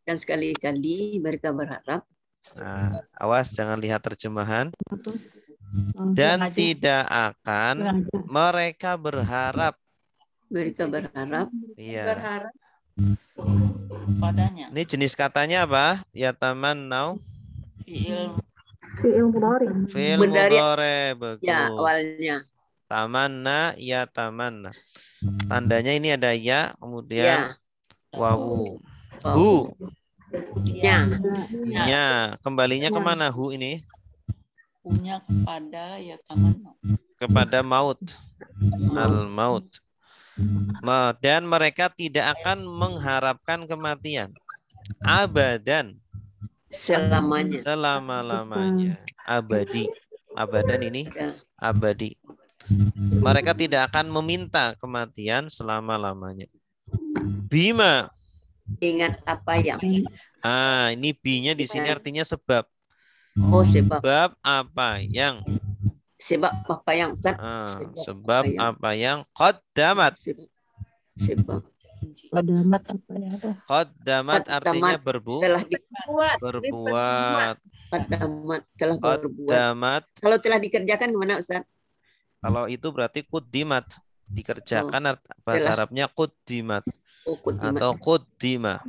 Dan sekali-kali mereka berharap. Nah, awas jangan lihat terjemahan. Dan tidak akan mereka berharap. Mereka berharap. Iya. padanya. Ini jenis katanya apa? Yatamannau. Fiil Fi'il Mudhari. mudhari. Bagus. Ya, awalnya. Tamanna yatamanna. Tandanya ini ada ya, kemudian Ya. wawu. Wawu. Hu. Ya. Ya. Kembalinya kemana hu ini? punya kepada ya taman. Kepada maut. Al-maut. Dan mereka tidak akan mengharapkan kematian. Abadan. Selamanya. Selama-lamanya. Abadi. Abadan ini Ya. abadi. Mereka tidak akan meminta kematian selama-lamanya. Bima. Ingat apa yang. Ini B-nya di sini artinya sebab. Oh, sebab. Sebab apa yang? Sebab apa yang, Ustaz? Sebab apa yang? Qaddamat. Sebab. Qaddamat artinya Telah berbuat. Qaddamat telah berbuat. Qaddamat. Kalau telah dikerjakan gimana, Ustaz? Kalau itu berarti quddimat. Dikerjakan bahasa Arabnya quddimat. Atau quddima.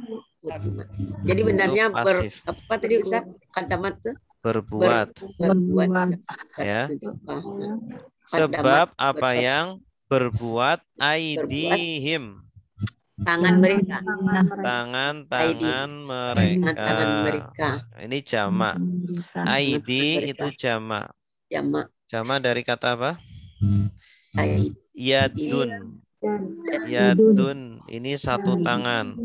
Jadi benarnya pasif. apa tadi Ustaz? Qaddamat itu? Berbuat. Ya. Sebab apa yang berbuat aidihim. Tangan mereka. Tangan mereka. Ini jamak. Aidi itu jamak. Jamak dari kata apa? Yadun. Yadun ini satu tangan.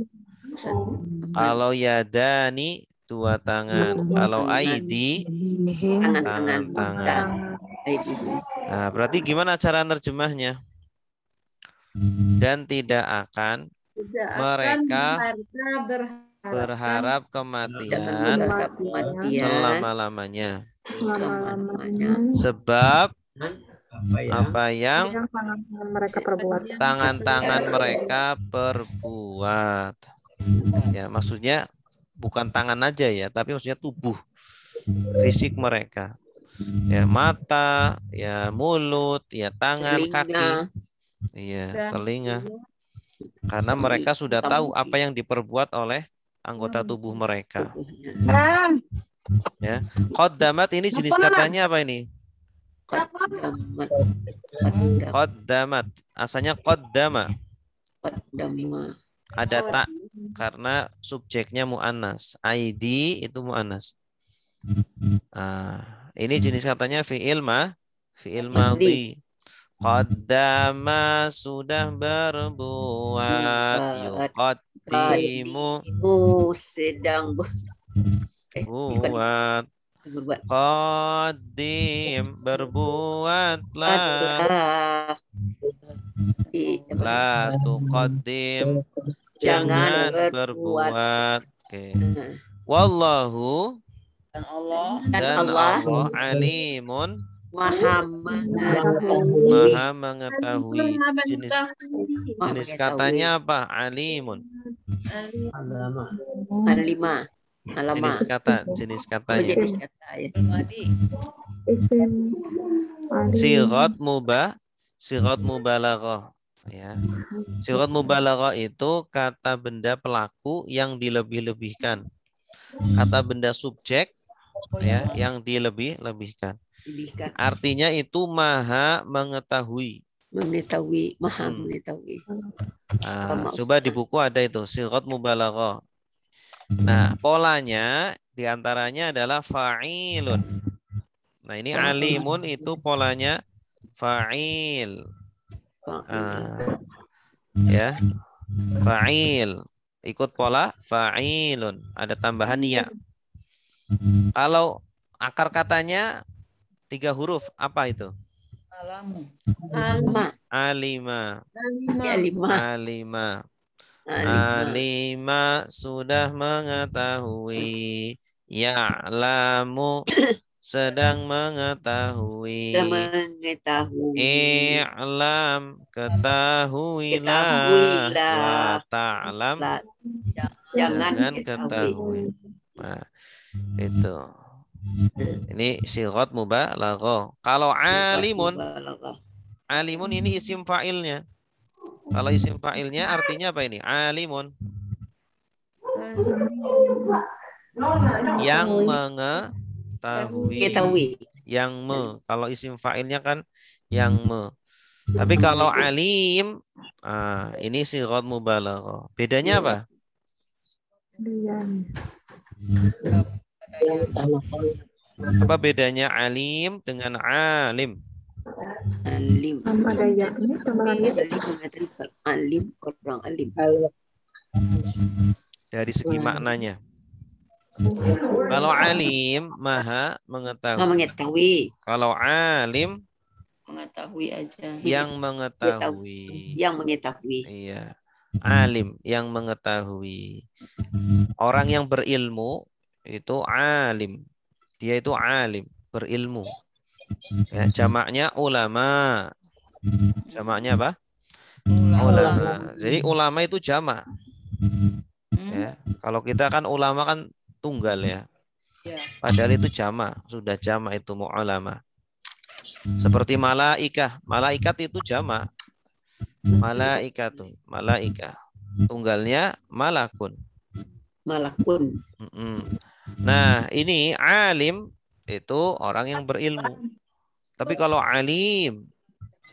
Kalau yadani dua tangan. Kalau aidi tangan-tangan. Nah, berarti gimana cara nerjemahnya? Dan tidak akan mereka berharap kematian selama-lamanya. Sebab apa yang tangan-tangan mereka perbuat. Ya, maksudnya bukan tangan aja ya, tapi maksudnya tubuh fisik mereka. Ya, mata, ya mulut, ya tangan, kaki. Iya, telinga. Karena mereka sudah tahu apa yang diperbuat oleh anggota tubuh mereka. Ya. Qaddamat ini jenis katanya apa ini? Qaddamat. Asalnya qaddama. Ada tak karena subjeknya mu'annas. ID itu mu'annas. Ini jenis katanya fi'il madhi. Qaddama sudah berbuat. Yuqaddimu sedang buat. Qaddim berbuatlah. La tuqaddim jangan berbuat. Oke. Wallahu Dan Allah alimun maha mengetahui. Jenis katanya apa? Alimun. Alima. Jenis katanya. Sighat mubalaghah. Ya. Sighat mubalaghah itu kata benda pelaku yang dilebih-lebihkan. Kata benda subjek ya yang dilebih-lebihkan. Artinya itu maha mengetahui. Maha mengetahui. Coba di buku ada itu sighat mubalaghah. Nah, polanya diantaranya adalah fa'ilun. Nah, ini alimun itu polanya fa'il. Ya, fa'il. Ikut pola fa'ilun. Ada tambahan ya. Kalau akar katanya 3 huruf, apa itu? Alima. Alima sudah mengetahui. Ya'lamu sedang mengetahui. I'lam ketahuilah. La ta'lam jangan ketahui. Nah, itu. Ini sighat mubalaghah. Kalau alimun ini isim fa'ilnya. Kalau isim fa'ilnya artinya apa ini? Alimun. Yang mengetahui. Yang kalau isim fa'ilnya kan yang Tapi kalau alim, ini sighat mubalaghah. Bedanya apa? Apa bedanya alim dengan alim? Alim. Ada yakni tambahannya. Alim, orang alim. Dari segi maknanya. Kalau alim, maha mengetahui. Kalau alim, mengetahui aja. Yang mengetahui. Yang mengetahui. Iya. Alim, yang mengetahui. Orang yang berilmu itu alim. Dia itu alim, berilmu. Ya, jamaknya ulama. Jamaknya apa? Ulama. Jadi ulama itu jamak. Ya, kalau kita kan ulama kan tunggal ya. Padahal itu jamak, sudah jamak itu ulama. Seperti malaikah. Malaikat itu jamak. Malaikatun, malaikah. Tunggalnya malakun. Malakun. Nah, ini alim itu orang yang berilmu. Tapi kalau alim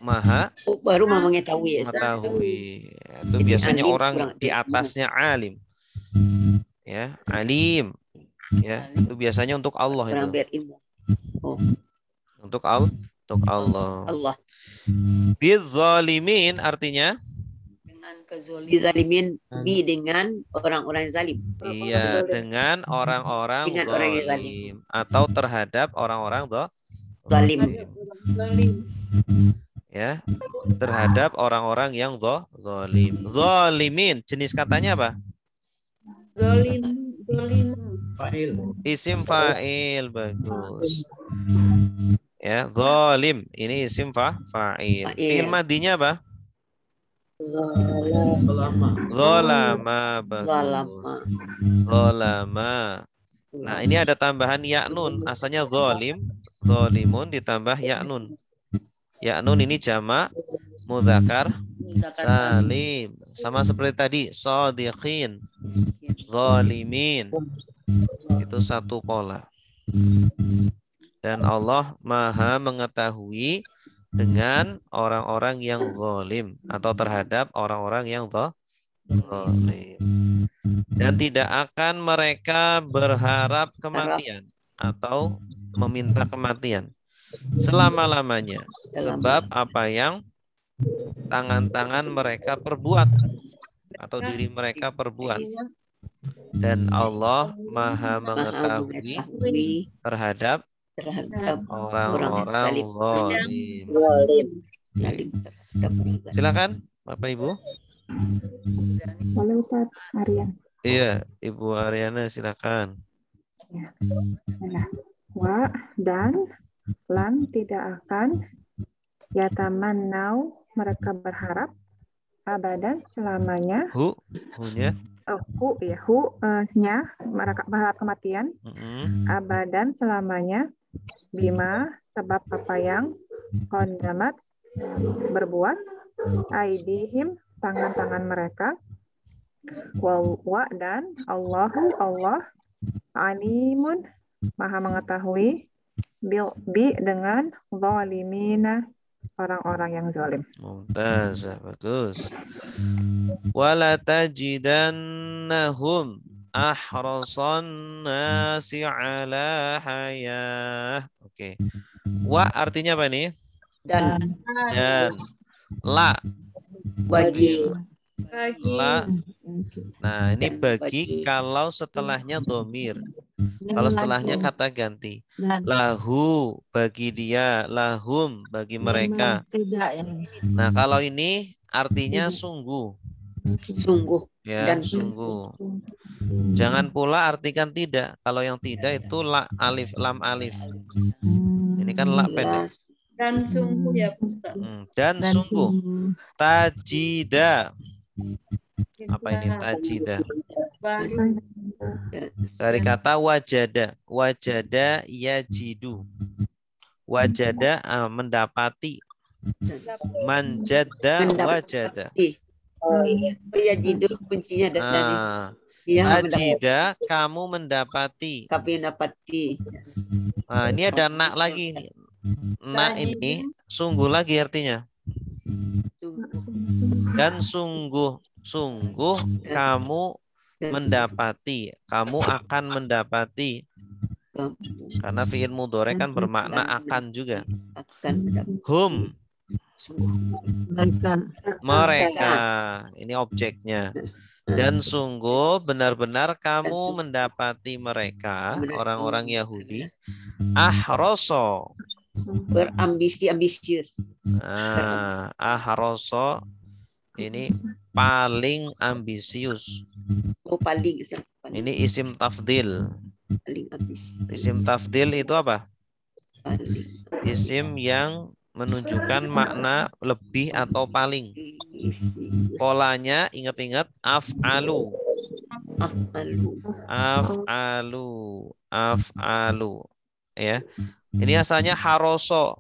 maha baru mau mengetahui ya. Mengetahui. Itu biasanya orang di atasnya alim. Ya, alim. Ya, itu biasanya untuk Allah itu. Untuk Allah. Bidzalimin artinya Bizalimin dengan orang-orang zalim. Iya, dengan orang-orang zalim atau terhadap orang-orang zalim. Ya, terhadap orang-orang yang zalim. Zalimin jenis katanya apa? Zalim. Fa'il. Isim fa'il, bagus. Ya, zalim ini isim fa'il. Fi'il madinya apa? Zalama, bagus. Zalama. Nah, ini ada tambahan ya nun. Asalnya zalim, zalimun ditambah ya nun. Ya nun ini jamak mudzakar salim. Sama seperti tadi, shadiqin, zalimin. Itu satu pola. Dan Allah Maha mengetahui dengan orang-orang yang zalim atau terhadap orang-orang yang zalim. Dan tidak akan mereka berharap kematian atau meminta kematian selama-lamanya. Sebab apa yang tangan-tangan mereka perbuat atau diri mereka perbuat. Dan Allah Maha mengetahui terhadap orang-orang zalim. Silakan Bapak Ibu. Halo Ustaz Aryan. Iya, Ibu Aryana silakan. Ya. Nah, wa dan lam tidak akan yatamannau mereka berharap abadan selamanya. Hu-nya. Hu-nya mereka berharap kematian. Abadan selamanya bima sebab apa yang kondamat berbuat aidihim tangan-tangan mereka. Wa dan Allah alimun maha mengetahui bi dengan zalimina orang-orang yang zalim. Mumtaz, bagus. Wala tajidannahum ahrasan nasi ala hayah. Oke. Wa artinya apa nih? Dan la bagi. La. Nah, ini bagi kalau setelahnya domir. Kalau setelahnya kata ganti. Lahu bagi dia, lahum bagi mereka. Nah, kalau ini artinya sungguh. Sungguh. Ya, dan sungguh. Jangan pula artikan tidak. Kalau yang tidak itu la alif, lam alif. Ini kan la pendek. Dan sungguh ya Ustaz. Dan sungguh. Tajida. Apa ini tajida? Dari kata wajada. Wajada yajidu. Wajada mendapati. Manjada wajada. Yajidu kuncinya dari Ya, Tajida, kamu mendapati. kami mendapati. Nah, ini ada nak lagi. Nak ini sungguh lagi artinya. Dan sungguh kamu mendapati. Kamu akan mendapati. Karena fi'il mudhari kan bermakna akan juga. Hum. Mereka. Ini objeknya. Dan sungguh benar-benar kamu mendapati mereka, orang-orang Yahudi, ahroso. Ambisius. Ahroso ini paling ambisius. Paling. Ini isim tafdil. Paling ambisius. Isim tafdil itu apa? Isim yang menunjukkan makna lebih atau paling. Polanya ingat-ingat af'alu. Af'alu. Ya. Ini asalnya haroso.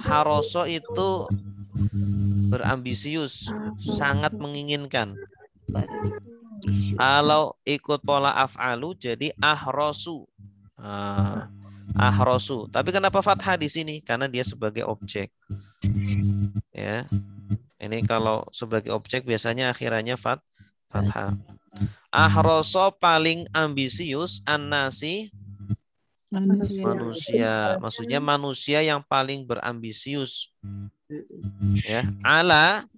Haroso itu berambisius, sangat menginginkan. Kalau ikut pola af'alu jadi ahrosu. Ahrosu. Tapi kenapa fathah di sini? Karena dia sebagai objek. Ya. Ini kalau sebagai objek biasanya akhirannya fathah. Ahroso paling ambisius, an-nasi manusia. Maksudnya manusia yang paling berambisius. Ya. Ala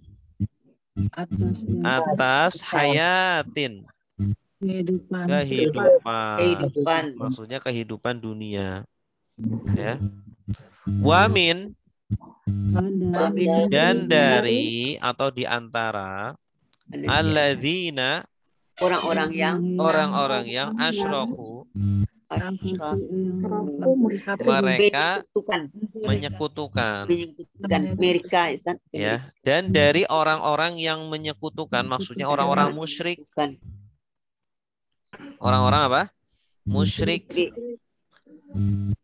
atas hayatin. Kehidupan. Maksudnya kehidupan dunia. Ya. Wamin dan dari atau di antara alladzina orang-orang yang asyraku mereka menyekutukan. Mereka, Ya, dan dari orang-orang yang menyekutukan maksudnya orang-orang musyrik. Orang-orang apa? Musyrik.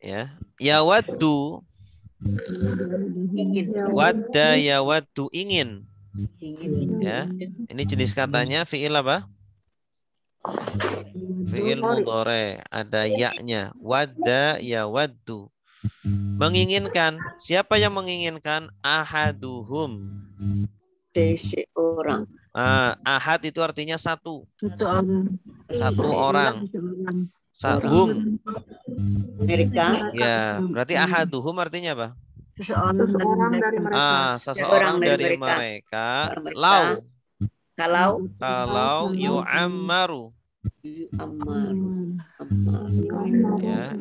Ya. Yawaddu. Wadda yawaddu ingin. Ya. Ini jenis katanya fi'il apa? Fi'il mudhari, ada ya-nya. Wadda yawaddu. Menginginkan. Siapa yang menginginkan? Ahaduhum. Seseorang. Ahad itu artinya satu. Satu orang. Hum. Mereka. Ya, berarti ahaduhum artinya apa? Seseorang dari mereka. Seseorang dari mereka. Kalau yu'ammaru. Ya.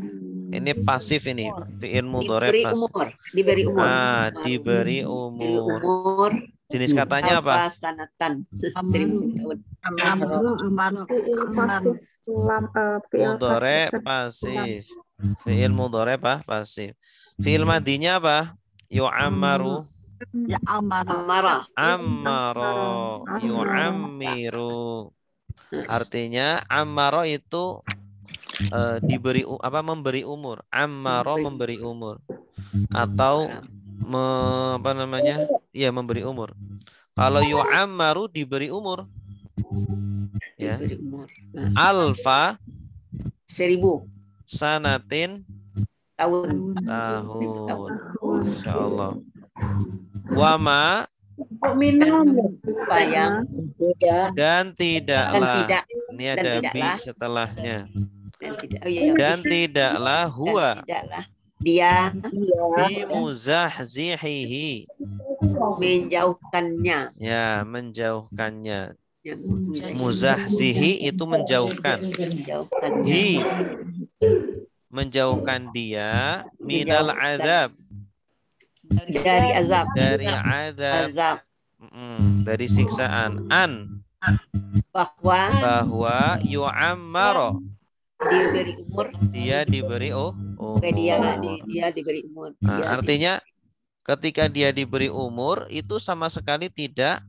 Ini pasif ini. Fi'il mudhari pasif. Diberi umur. Diberi umur. Jenis katanya apa? Sanatan. Mudhari pasif. Fi'il mudhari pasif. Fi'il madinya apa? Yu'ammaru. Ya Amarah. Ammaro. Yu'ammiru. Artinya ammaro itu diberi memberi umur. Ammaro memberi umur. Atau memberi umur. Kalau yu'ammaru diberi umur. Ya. Alfa 1000 sanatin tahun. Insyaallah. Wama Bayang dan tidaklah. Ini ada bi setelahnya. Dan tidaklah huwa dia bimuzahzihihi menjauhkannya. Ya, menjauhkannya. Muzahzihi itu menjauhkan. Menjauhkan dia minal azab. Dari azab. Dari azab. Dari siksaan. Bahwa yu'ammaro. Diberi umur. Dia diberi umur. Dia diberi umur. Artinya ketika dia diberi umur itu sama sekali tidak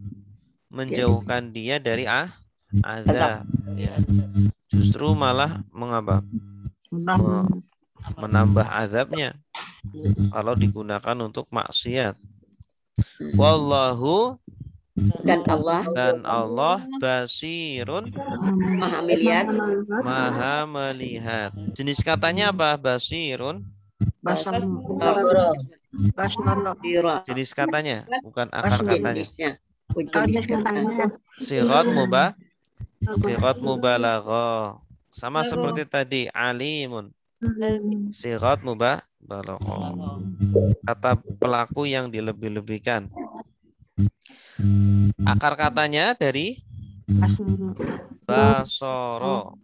menjauhkan dia dari azab. Ya. Justru malah menambah azabnya kalau digunakan untuk maksiat. Wallahu Dan Allah basirun, maha melihat. Maha melihat. Jenis katanya apa? Basirun. Jenis katanya, bukan akar katanya. Sigot mubalaghah. Sama seperti tadi, alimun. Sigot mubalaghah. Kata pelaku yang dilebih-lebihkan. Akar katanya dari basoro.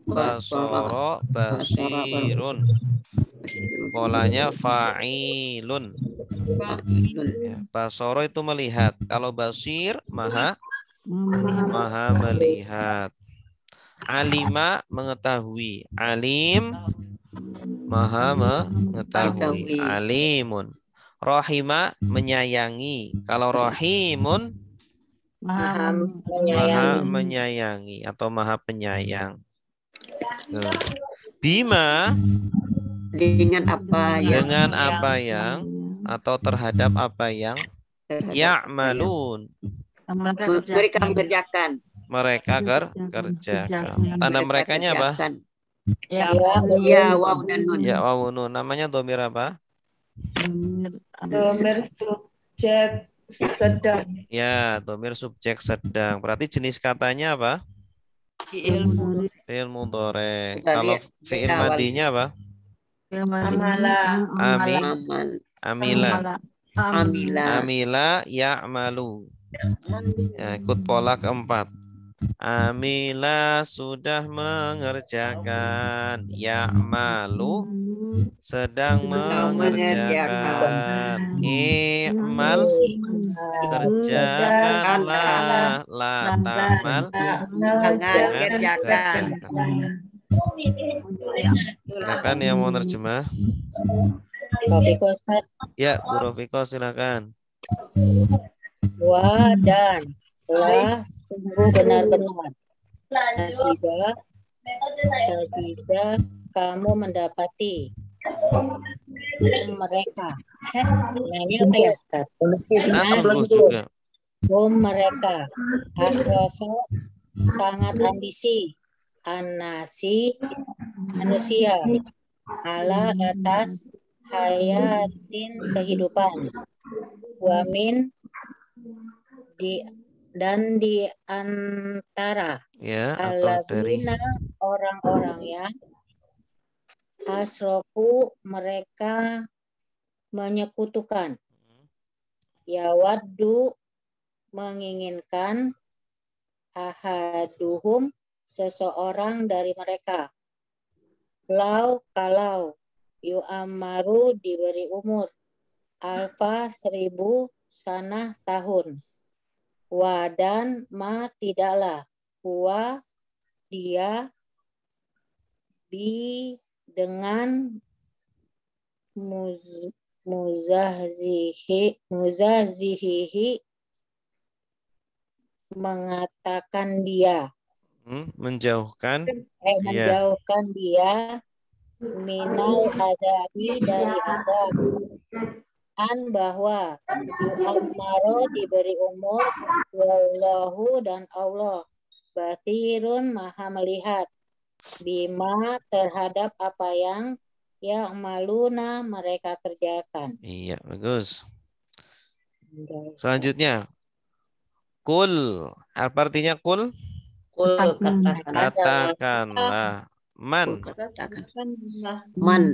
Basoro, basirun. Polanya fa'ilun. Ya, basoro itu melihat. Kalau basir, maha melihat. Alima, mengetahui. Alim, maha mengetahui. Alimun. Rohima, menyayangi. Kalau rohimun, maha menyayangi atau maha penyayang. Bima, dengan apa yang atau terhadap apa yang ya'malun, mereka mengerjakan. Mereka kerjakan. Tanda merekanya apa? Ya, waw dan nun. Ya, waw nun. Namanya domir apa? Domir subjek sedang. Ya, domir subjek sedang. Berarti jenis katanya apa? Fi'il mudhari. Kalau fi'il madinya apa? Amila ya'malu. Ya, ikut pola keempat. Amila sudah mengerjakan. Ya'malu sedang mengerjakan. I'mal kerjakanlah. La ta'mal jangan kerjakan. Silakan yang mau nerjemah. Ya, Bu Rofiko silakan. Wa dan telah sungguh benar-benar tidak kamu mendapati mereka. Nanya apa ya, Ustaz? Juga. Mereka ahroso sangat ambisi manusia ala atas hayatin kehidupan wamin di antara ya, atau dari orang-orang yang asroku mereka menyekutukan ya waddu menginginkan ahaduhum seseorang dari mereka kalau yu'amaru diberi umur alfa 1000 sanah tahun dan ma tidaklah huwa dia bi dengan muzahzihi mengatakan dia menjauhkan dia minal adabi dari adab bahwa yu'ammaro diberi umur wallahu dan Allah basirun maha melihat bima terhadap apa yang ya'maluna mereka kerjakan. Iya, bagus. Selanjutnya kul, apa artinya kul? Katakanlah. Man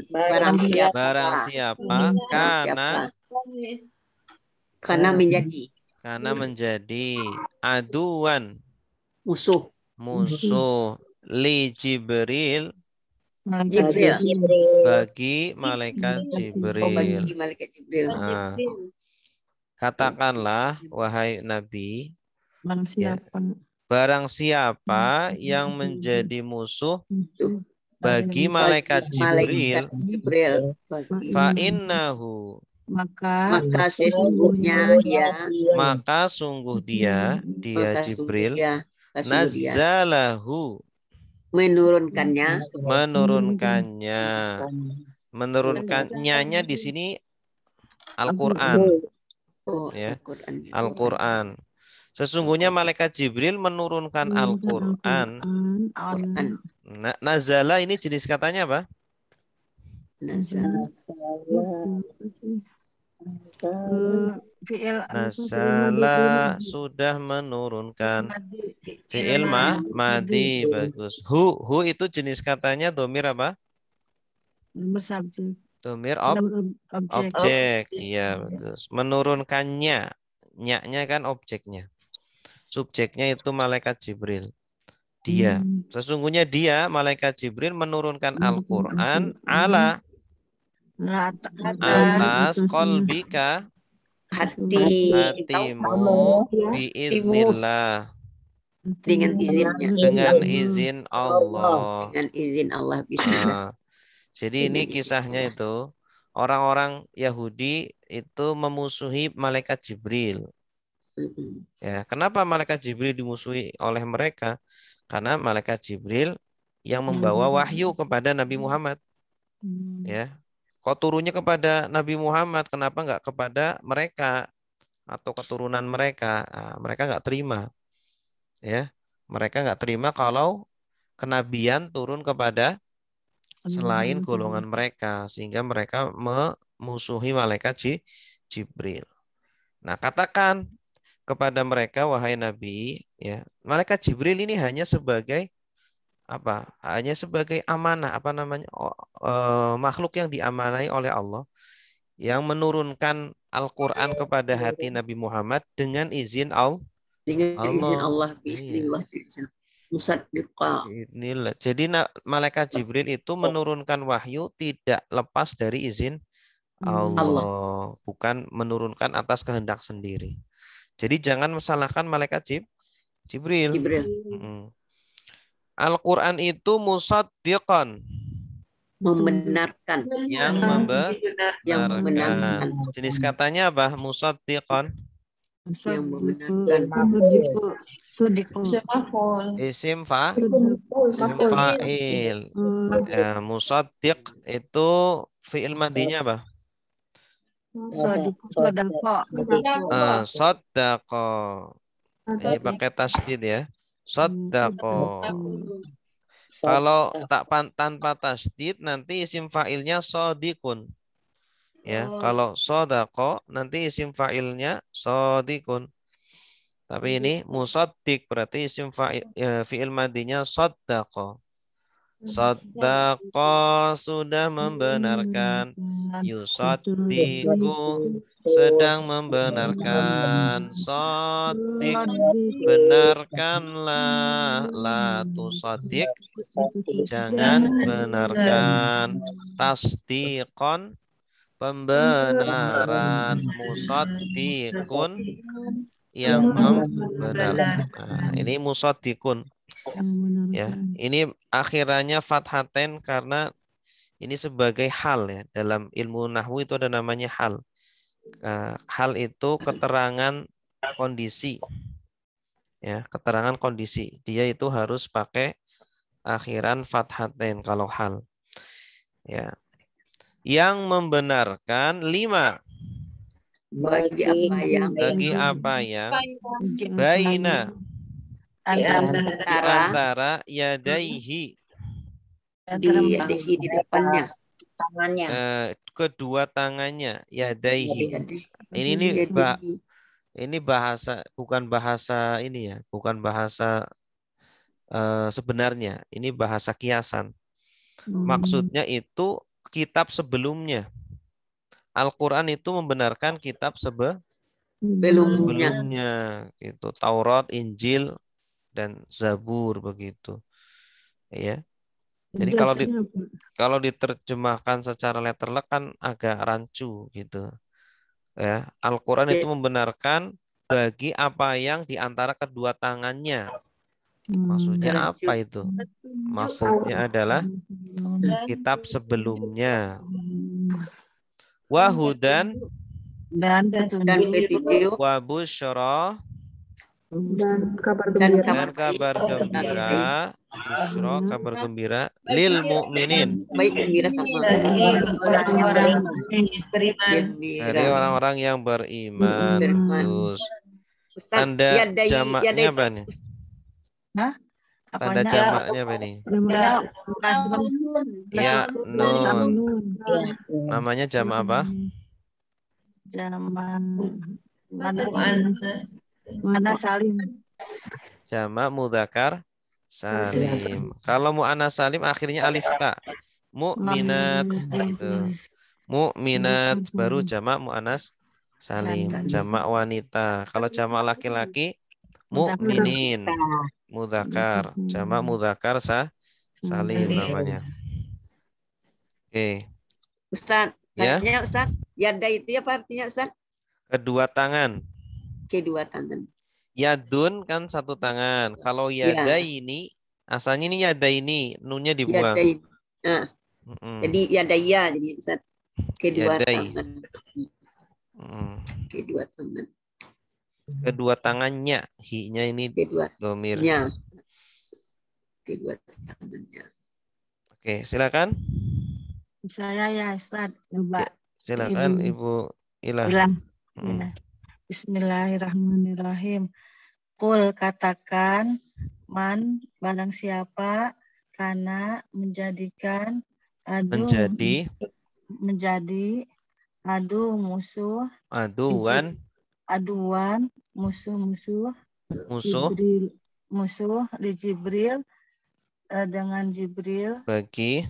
barang siapa karena menjadi aduan musuh li Jibril bagi malaikat Jibril. Nah, katakanlah wahai Nabi, barang siapa yang menjadi musuh bagi malaikat Jibril, fa innahu maka sungguh dia Jibril nazzalahu menurunkannya di sini Al-Qur'an ya, Al-Qur'an. Sesungguhnya malaikat Jibril menurunkan Al-Qur'an. Nazala ini jenis katanya apa? Nazala sudah menurunkan. Fi'il madi bagus. Hu itu jenis katanya domir apa? Domir objek. Iya bagus. Menurunkannya. Nya kan objeknya. Subjeknya itu malaikat Jibril. Dia. Sesungguhnya dia, malaikat Jibril menurunkan Al-Qur'an atas kolbika, hatimu, biiznillah, dengan izinnya. dengan izin Allah. Dengan izin Allah bisa. Jadi ini kisahnya itu orang-orang Yahudi itu memusuhi malaikat Jibril. Ya, kenapa malaikat Jibril dimusuhi oleh mereka? Karena malaikat Jibril yang membawa wahyu kepada Nabi Muhammad. Ya, kok turunnya kepada Nabi Muhammad, kenapa nggak kepada mereka atau keturunan mereka? Nah, mereka nggak terima. Ya, mereka nggak terima kalau kenabian turun kepada selain golongan mereka, sehingga mereka memusuhi malaikat Jibril. Nah, katakan kepada mereka, wahai Nabi, ya, malaikat Jibril ini hanya sebagai apa? Hanya sebagai amanah, apa namanya? Makhluk yang diamanai oleh Allah yang menurunkan Al-Qur'an kepada hati Nabi Muhammad dengan izin Allah. Dengan izin Allah, bismillah. Inilah. Jadi malaikat Jibril itu menurunkan wahyu tidak lepas dari izin Allah, bukan menurunkan atas kehendak sendiri. Jadi jangan menyalahkan malaikat Jibril. Al-Qur'an itu musaddiqan, membenarkan, yang membenarkan. Jenis katanya apa? Musaddiqan. Yang membenarkan. Isim fa'il. Ya, musaddiq itu fi'il madinya apa? Saddaqa. Ini pakai tasdid ya. Saddaqa. Kalau tanpa tasdid nanti isim fa'ilnya sadiqun. Ya, kalau sadaqa nanti isim fa'ilnya sadiqun. Tapi ini musaddiq berarti isim fi'il madinya saddaqa. Saddaqa sudah membenarkan, yusaddiqu sedang membenarkan, saddiq benarkanlah, la tusaddiq jangan benarkan, tasdiqon pembenaran, musaddiqun yang membenarkan. Nah, ini musaddiqun. Ya, ini akhirannya fathaten karena ini sebagai hal ya. Dalam ilmu nahwu itu ada namanya hal. Hal itu keterangan kondisi. Ya, keterangan kondisi. Dia itu harus pakai akhiran fathaten kalau hal. Ya. Yang membenarkan 5. Bagi apa yang baina antara yadaihi di depannya, tangannya, kedua tangannya, yadaihi. Ini bahasa, bukan bahasa ini ya, bukan bahasa sebenarnya. Ini bahasa kiasan. Maksudnya itu kitab sebelumnya. Al-Qur'an itu membenarkan kitab sebelumnya, gitu. Taurat, Injil, dan Zabur begitu. Ya. Jadi kalau diterjemahkan secara letterlek kan agak rancu gitu. Ya, Al-Qur'an itu membenarkan bagi apa yang di antara kedua tangannya. Maksudnya apa itu? Maksudnya adalah kitab sebelumnya. Wahudan dan petunjuk, wabusyra dan kabar gembira, busyra kabar gembira, lil mu'minin, baik gembira sama dari orang-orang yang beriman. Terus Tanda jamaknya apa nih? Hah? Tanda jamaknya apa nih? Ya, nun. Namanya jamak apa? Jamak mana salim. Jamak mudzakkar salim. Kalau muannas salim akhirnya alif ta. Mukminat gitu. Mukminat baru jamak muannas salim. Jamak wanita. Kalau jamak laki-laki mukminin. Mudzakkar. Jamak mudzakkar salim namanya. Oke. Ustaz, Ya. tanya Ustaz, yada itu apa artinya Ustaz? Kedua tangan. Kedua tangan. Yadun kan satu tangan. Kalau yada ini, asalnya ini yada ini, nunnya dibuang. Yadai. Nah, jadi yadaya, jadi Ustaz. Kedua tangan. Kedua tangan. Kedua tangannya, hi-nya ini domir. Kedua tangannya. Oke, silakan. Saya ya Ustaz, coba. Silakan Ibu Ilah. Bismillahirrahmanirrahim. Qul katakan man barang siapa karena menjadikan menjadi adu musuh aduan musuh di Jibril dengan Jibril bagi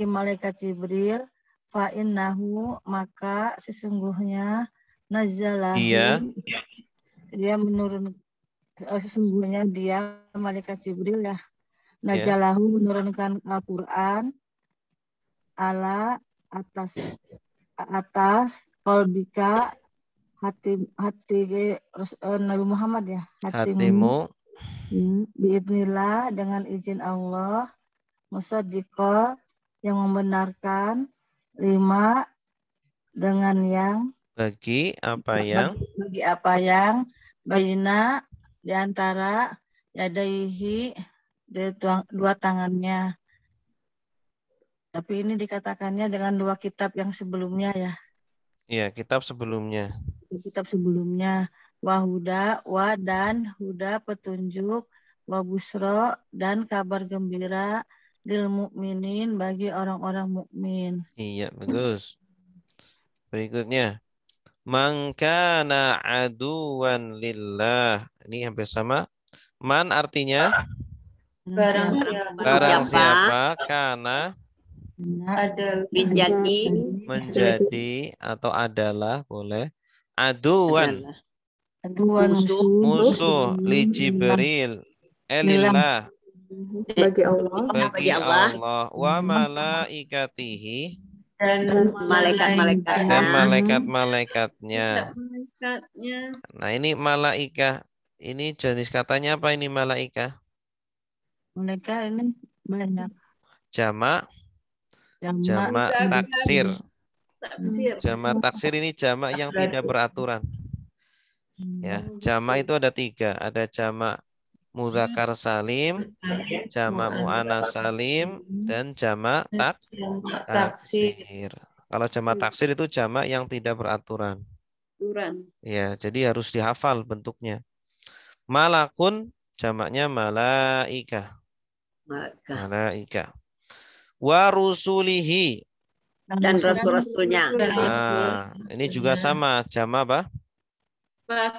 malaikat Jibril fa innahu maka sesungguhnya nazalahu dia menurun sesungguhnya dia malaikat Jibril ya nazalahu menurunkan Al-Qur'an ala atas qalbika hati Nabi Muhammad ya hatimu biidznillah dengan izin Allah musaddiqo yang membenarkan 5 dengan yang bagi apa yang baina di antara yadaihi dua tangannya. Tapi ini dikatakannya dengan 2 kitab yang sebelumnya ya. Iya, kitab sebelumnya. Wahuda dan huda petunjuk, wa busro dan kabar gembira lil mukminin bagi orang-orang mukmin. Iya, bagus. Berikutnya, man kana aduwan lillah. Ini hampir sama. Man artinya barang siapa kana menjadi atau adalah boleh aduwan musuh li Jibril lillah bagi Allah wa malaikatihi dan malaikat-malaikatnya. Nah, ini malaikah. Ini jenis katanya apa ini malaikah? Malaikat ini banyak. Jamak taksir. Jamak taksir ini jamak yang tidak beraturan. Ya, jamak itu ada 3. Ada jamak mudzakkar salim, jamak muannas salim, dan jamak taksir. Kalau jamak taksir itu jamak yang tidak beraturan. Ya, jadi harus dihafal bentuknya. Malakun jamaknya malaikah. Wa rusulihi dan rasul-rasulnya. Nah, ini juga sama jamak apa?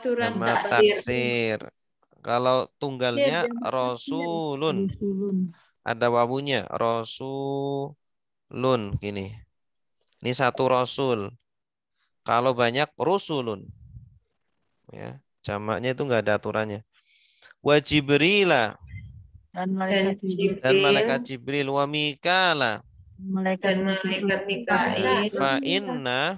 Jamak taksir. Kalau tunggalnya rasulun. Ada wawunya rasulun gini. Ini satu rasul. Kalau banyak rusulun. Ya, jamaknya itu enggak ada aturannya. Wa Jibrila dan malaikat Jibril wa Mikala malaikat Mikail fa inna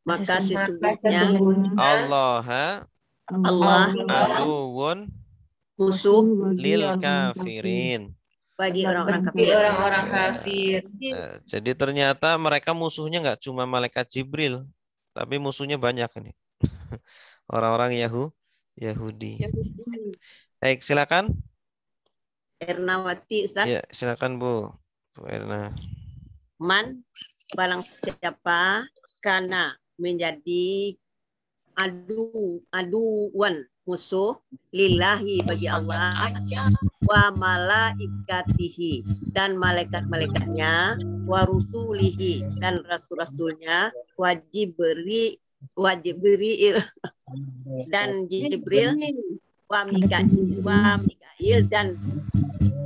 maka sesungguhnya Allah aduun musuh lil kafirin bagi orang-orang kafir. Jadi ternyata mereka musuhnya nggak cuma malaikat Jibril, tapi musuhnya banyak ini. Orang-orang Yahudi. Baik, silakan. Ernawati, Ustaz. Ya, silakan Bu Erna. Man barang siapa karena menjadi aduwan musuh lillahi bagi Allah wa malaikatihi dan malaikat-malaikatnya wa rusulihi dan rasul-rasulnya wa Jibril dan Jibril wa Mikail dan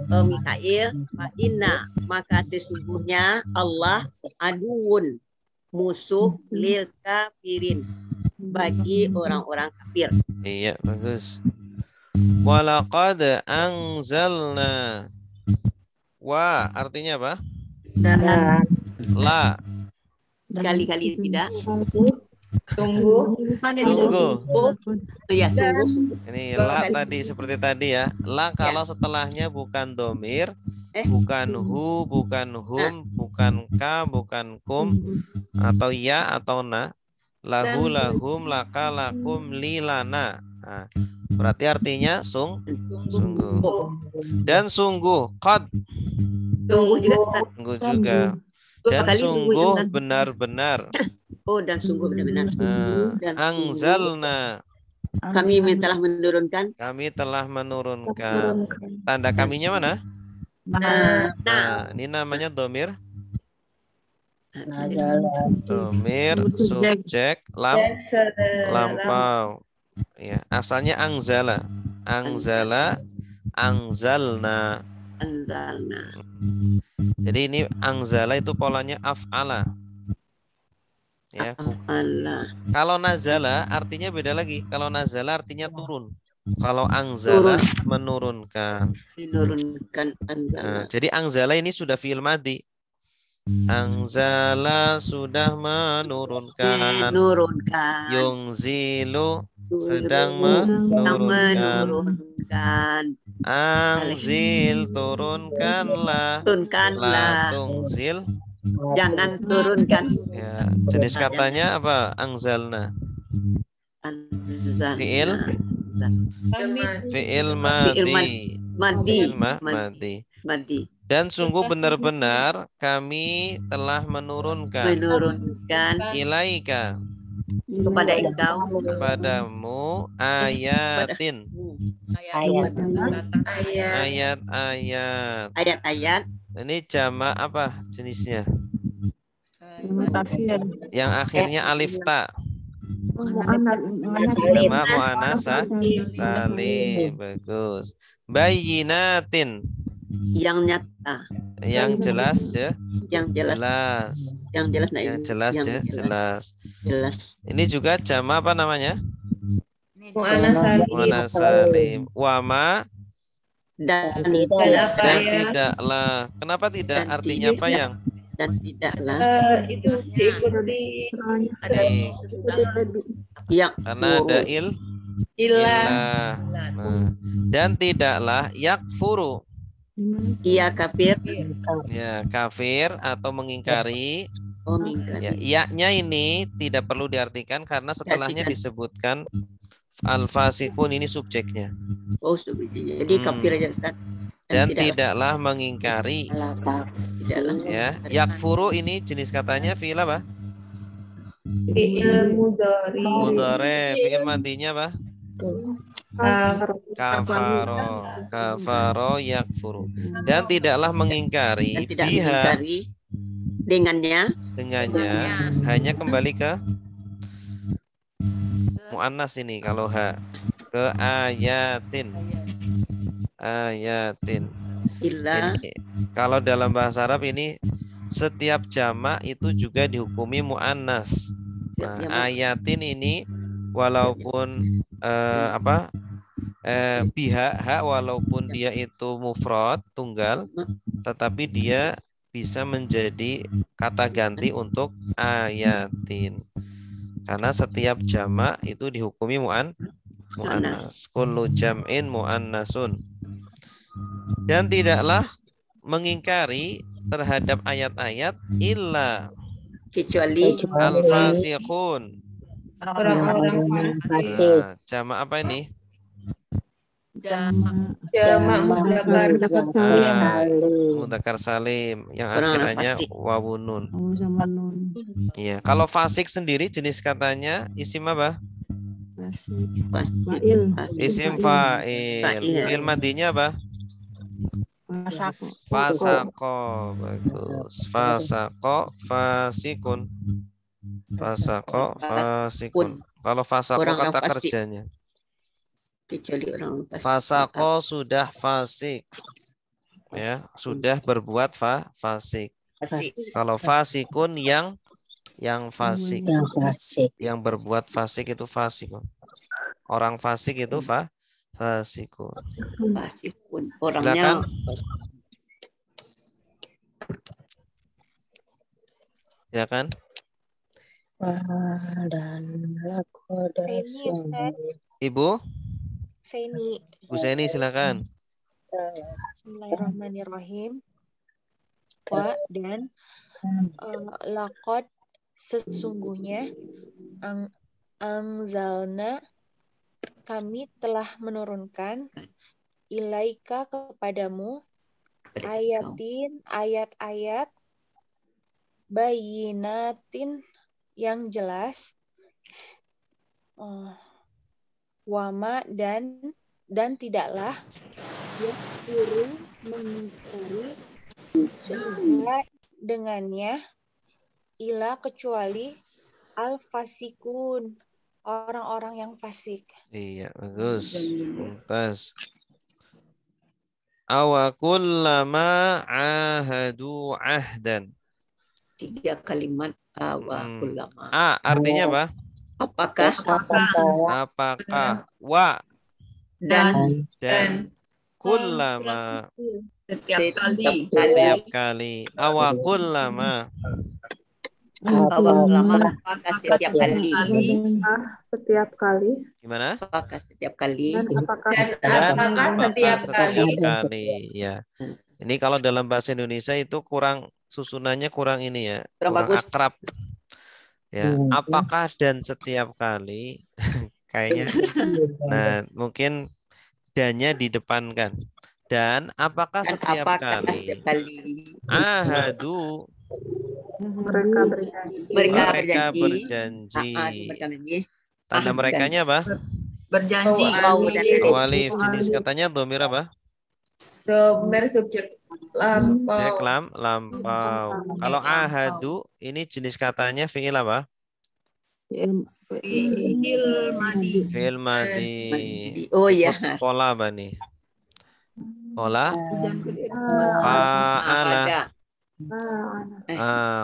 Mikail wa inna maka sesungguhnya Allah aduun musuh lil kafirin bagi orang-orang kafir. Iya, bagus. Walaqad anzalna. Wa artinya apa? Dan La. Kali-kali tidak. Tunggu. Tunggu. Ya, sungguh. Ini la tadi seperti tadi ya. La kalau setelahnya bukan domir, bukan hu, bukan hum, bukan ka, bukan kum, atau ya atau na. Lahu, lahum, laka, lakum, lilana. Nah, berarti artinya sungguh. Dan sungguh, qad. Sungguh juga, Ustaz. Sungguh juga. Dan sungguh benar-benar. Oh, dan sungguh benar-benar. Angzalna. Kami telah menurunkan. Kami telah menurunkan. Tanda kaminya mana? Nah, ini namanya domir. Domir subjek lampau. Ya, asalnya angzala. Angzala, angzalna. Jadi ini angzala itu polanya af'ala. Ya. Kalau nazala artinya beda lagi. Kalau nazala artinya turun. Kalau angzala menurunkan. Nah, jadi angzala ini sudah fi'il madhi. Angzala sudah menurunkan. Yungzilu sedang menurunkan. Angzil turunkanlah. La tungzil jangan turunkan. Ya, jenis katanya apa? Angzalna. Fi'il madi. Dan sungguh benar-benar kami telah menurunkan ilaika kepada engkau kepadamu ayatin ayat-ayat. Ini jamak apa jenisnya? Yang akhirnya alif ta. Jamak muannats salim. Bagus. Bayyinatin. Yang nyata. Yang jelas ya. Yang jelas. Jelas. Ini juga jamak apa namanya? Muannats salim. Wama dan tidaklah. Kenapa tidak? Artinya apa yang? Dan tidaklah. Itu diikuti ada yang karena ada ilah. Nah, dan tidaklah yakfuru. Ia kafir. Ya, kafir atau mengingkari. Ya, iya-nya ini tidak perlu diartikan karena setelahnya disebutkan al-fasikun, ini subjeknya. Oh, subjeknya. Jadi kafir aja, Ustaz. Dan tidaklah mengingkari. Tidaklah. Ya, yakfuru ini jenis katanya fi'il apa? Fi'il mudhari. Mudhari. Fi'il madinya apa? Kafaro yakfuru. Dan tidaklah mengingkari biha dengannya hanya kembali ke muannas ini kalau ha ke ayatin. Ini, kalau dalam bahasa Arab ini setiap jamak itu juga dihukumi muannas. Nah, ayatin ini walaupun pihak walaupun dia itu mufrad tunggal, tetapi dia bisa menjadi kata ganti untuk ayatin karena setiap jamak itu dihukumi muannas. Kullu jam'in muannasun. Dan tidaklah mengingkari terhadap ayat-ayat illa kecuali al-fasiqun. Orang-orang fasik. Nah, jamak apa ini? Jamak mudzakkar salim yang akhirnya wawun nun. Iya, kalau fasik sendiri jenis katanya isim apa? Isim fa'il. Fi'il madinya apa? Fasako. Bagus. Fasako fasikun. Fasako fasikun. Kalau fasako Orang kata fasik. kerjanya. Kecuali orang fasik. Fasako sudah fasik. Ya, sudah berbuat fasik. Kalau fasikun yang fasik. Yang berbuat fasik itu fasikun. Orang fasik itu fasikun. Fasikun. Orangnya. Ya kan? Ibu? Seni. Bu Seni silakan. Bismillahirrahmanirrahim. Wa dan laqad sesungguhnya angzalna kami telah menurunkan ilaika kepadamu ayatin ayat-ayat bayinatin yang jelas wama dan tidaklah yang suruh mengingkari dengannya ila kecuali al-fasikun orang-orang yang fasik. Iya, bagus. Mumtaz. Awa kullama ahadu ahdan. 3 kalimat awa kullama. Artinya apa? Apakah? Apakah? Wa. Dan. Kullama. Setiap kali. Awa kullama. Apakah setiap kali? Setiap kali. Gimana? Apakah setiap kali? Dan apakah setiap kali? Ya. Ini kalau dalam bahasa Indonesia itu kurang susunannya kurang ini ya, kurang akrab. Ya, apakah dan setiap kali? Kayaknya. Nah, mungkin dannya didepankan. Dan apakah setiap kali? Ahadu. Mereka berjanji. Tanda merekanya apa? Berjanji. Walif. Jenis katanya domir apa? Domir subjek lampau. Subjek lampau. Kalau ahadu ini jenis katanya fi'il apa? Fi'il madi. Oh ya. Pola apa nih? Pola fa'ala.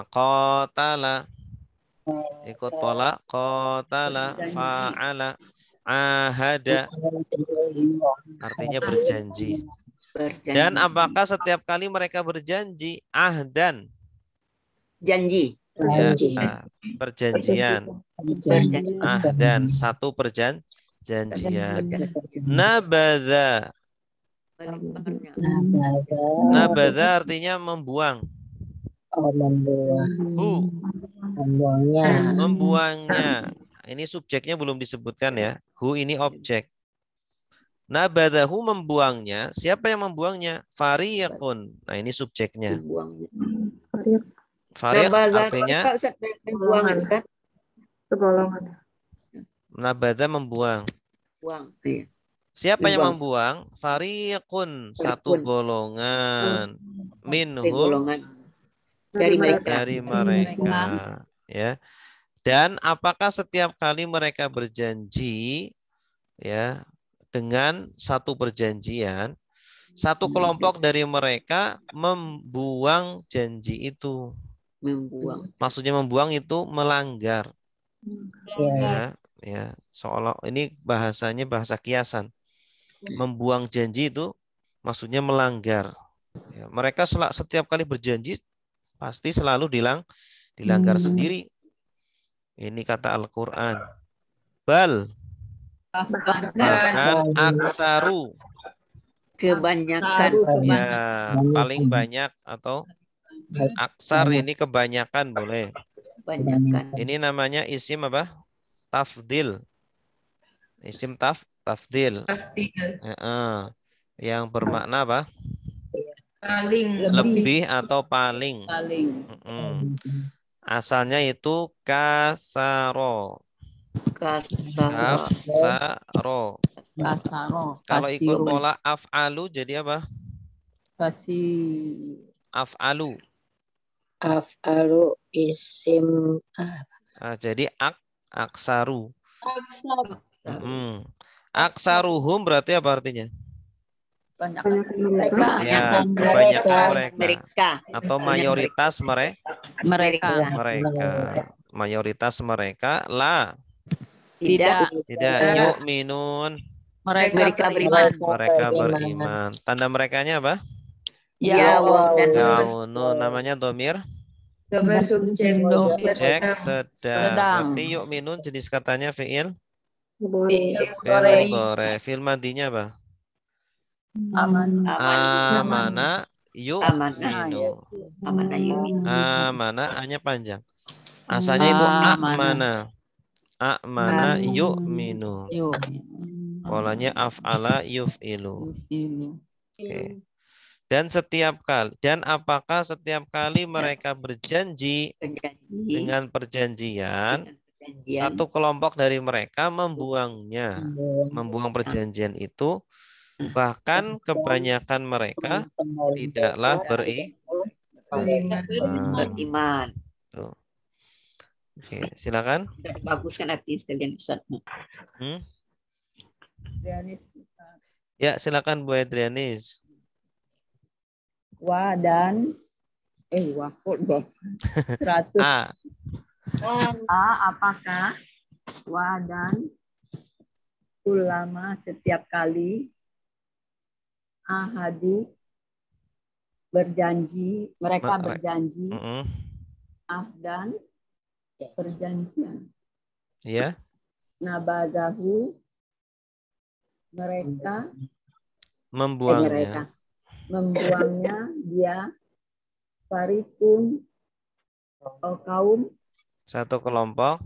Qatala. Ikut pola qatala fa'ala ahada. Artinya berjanji. Dan apakah setiap kali mereka berjanji? Ahdan. Janji. Ya, perjanjian. Ahdan, satu perjanjian. Nabadha. Nabadha artinya membuang. Membuangnya. Ini subjeknya belum disebutkan ya. Hu ini objek. Nabadahu membuangnya. Siapa yang membuangnya? Fariqun. Nah, ini subjeknya. Fariq artinya nabada membuang. Siapa yang membuang? Fariqun, satu golongan. Minhum, dari mereka. Ya. Dan apakah setiap kali mereka berjanji ya dengan satu perjanjian, satu kelompok dari mereka membuang janji itu. Maksudnya membuang itu melanggar. Ya, seolah ini bahasanya bahasa kiasan. Membuang janji itu maksudnya melanggar. Ya, mereka setiap kali berjanji pasti selalu dilanggar sendiri. Ini kata Al-Quran. Bahkan aksaru. Kebanyakan. Ya, paling banyak atau aksar ini kebanyakan boleh. Ini namanya isim apa? Tafdil. Isim tafdil. Yang bermakna apa? Paling. Lebih atau paling. Asalnya itu kasaro. Kasaro. Kalau ikut pola af'alu jadi apa? Af'alu. Af'alu isim. Jadi aksaru. Aksaruhum berarti apa artinya? Mereka. Ya, kebanyakan mereka. Atau mayoritas mereka. Mayoritas mereka la. Tidak. Yuk minun. Mereka beriman. Mereka beriman. Tanda merekanya apa? Ya, waw dan nun. Namanya domir. Domir subjek. Subjek sedang. Berarti yuk minun jenis katanya fi'il. Mudhari. Fi'il madinya apa? Amana yu'minu. Amana hanya panjang. Asalnya itu Amana yu'minu. Polanya af'ala yuf'ilu. Oke. Dan apakah setiap kali mereka berjanji dengan perjanjian, satu kelompok dari mereka membuang perjanjian itu, bahkan kebanyakan mereka tidaklah beriman. Oke, silakan. Baguskan arti sekalian Ustaz. Ya, silakan Bu Adrianis. Wa dan wakul deh. 100. Apakah wa dan ulama setiap kali ahadu berjanji, mereka berjanji ahdan perjanjian. Ya. Nabadahu mereka membuangnya. Membuangnya dia farikun kaum satu kelompok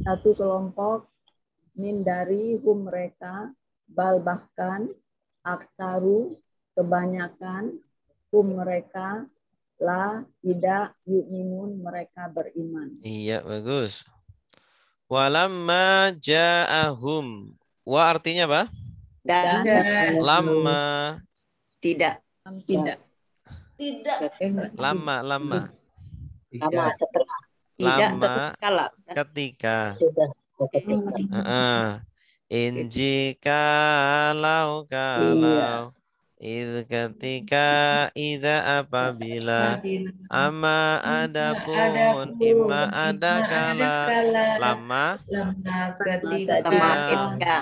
min dari mereka bal bahkan aksaru kebanyakan mereka la tidak yu'minun mereka beriman. Iya, bagus. Walamma ja'ahum. Wa artinya apa? Dan lama. Tidak. Lama. Setelah. Lama ketika. Kalau ketika apabila ama adapun imma ada kala lama ketika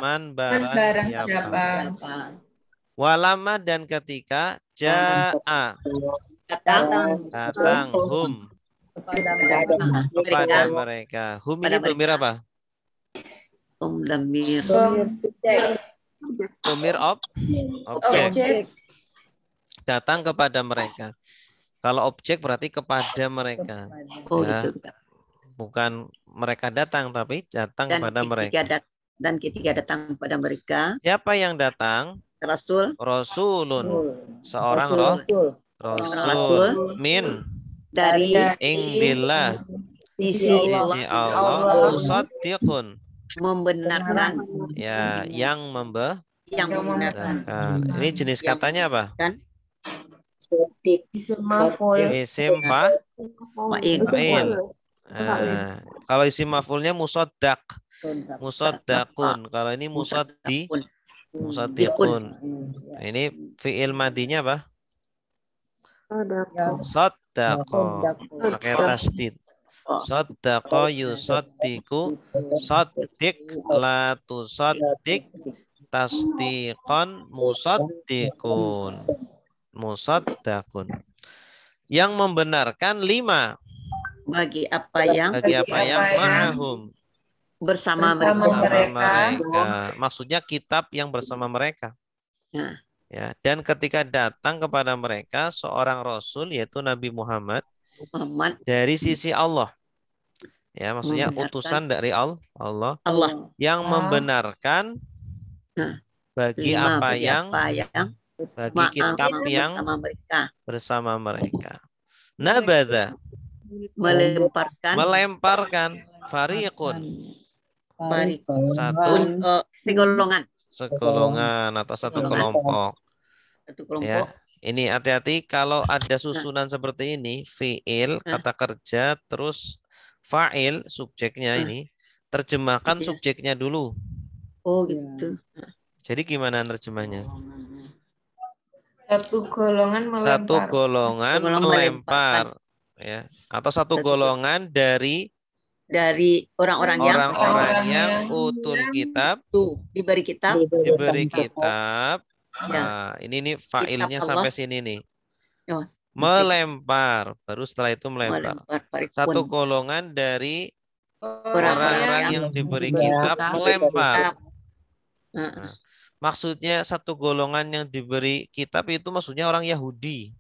man barang siapa. Walama dan ketika ja'a datang hum kepada mereka. Hum ini domir apa? Domir objek. Datang kepada mereka. Kalau objek berarti kepada mereka. Ya. Bukan mereka datang, tapi datang kepada mereka. Dan ketika datang kepada mereka. Siapa yang datang? Rasulun. Seorang Rasul. Min. Dari indillah. Sisi Allah. Musaddiqun. Membenarkan. Ya, yang membenarkan. Ini jenis katanya apa? Isim fa'il. Kalau isim maf'ulnya musaddaq. Musaddaqun. Kalau ini musaddiqun. Ini fi'il madinya apa? Saddaqa. Pakai tasdid. Saddaqa yusaddiqu. Saddiq la tusaddiq. Tasdiqan musaddiqun. Musaddaqun. Yang membenarkan 5. Bagi apa yang ma'ahum. Bersama mereka. Maksudnya kitab yang bersama mereka. Ya, dan ketika datang kepada mereka seorang rasul yaitu Nabi Muhammad dari sisi Allah. Ya, maksudnya utusan dari Allah yang membenarkan bagi apa yang bagi kitab yang bersama mereka. Nabadha melemparkan fariqun Segolongan. Segolongan atau satu kelompok. Satu kelompok. Ya. Ini hati-hati kalau ada susunan seperti ini, fiil, kata kerja, terus fa'il, subjeknya ini, terjemahkan subjeknya dulu. Oh gitu. Jadi gimana terjemahnya? Satu golongan melempar. Satu golongan melempar. Ya. Atau satu golongan dari orang-orang yang utul kitab, diberi kitab. Nah, ini fa'ilnya sampai sini nih. Oh, melempar, baru setelah itu melempar. Satu golongan dari orang-orang yang diberi kitab melempar. Nah, maksudnya satu golongan yang diberi kitab itu maksudnya orang Yahudi.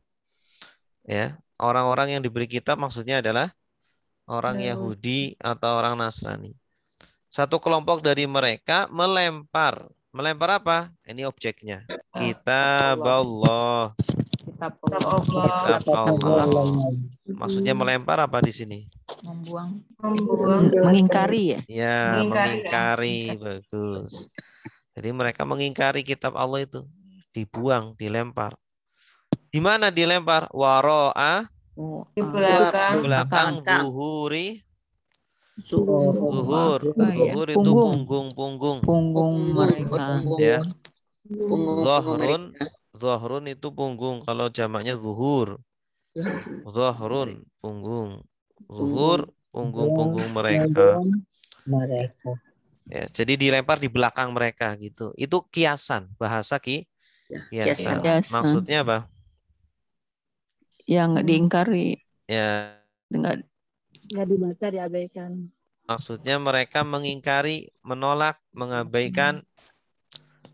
Ya, orang-orang yang diberi kitab maksudnya adalah orang Yahudi atau orang Nasrani. Satu kelompok dari mereka melempar. Melempar apa? Ini objeknya. Kitab Allah. Kitab Allah. Maksudnya melempar apa di sini? Membuang. Mengingkari ya? Ya, mengingkari. Bagus. Jadi mereka mengingkari kitab Allah itu. Dibuang, dilempar. Di mana dilempar? Waro'a. Di belakang. Zuhuri. Zuhur itu punggung mereka. Ya. Zuhrun itu punggung, kalau jamaknya zuhur. Zuhrun punggung. Zuhur punggung mereka. Ya, jadi dilempar di belakang mereka gitu. Itu kiasan, bahasa kiasan. Maksudnya apa? Ya nggak diingkari. Ya. Nggak dibaca, diabaikan. Maksudnya mereka mengingkari, menolak, mengabaikan.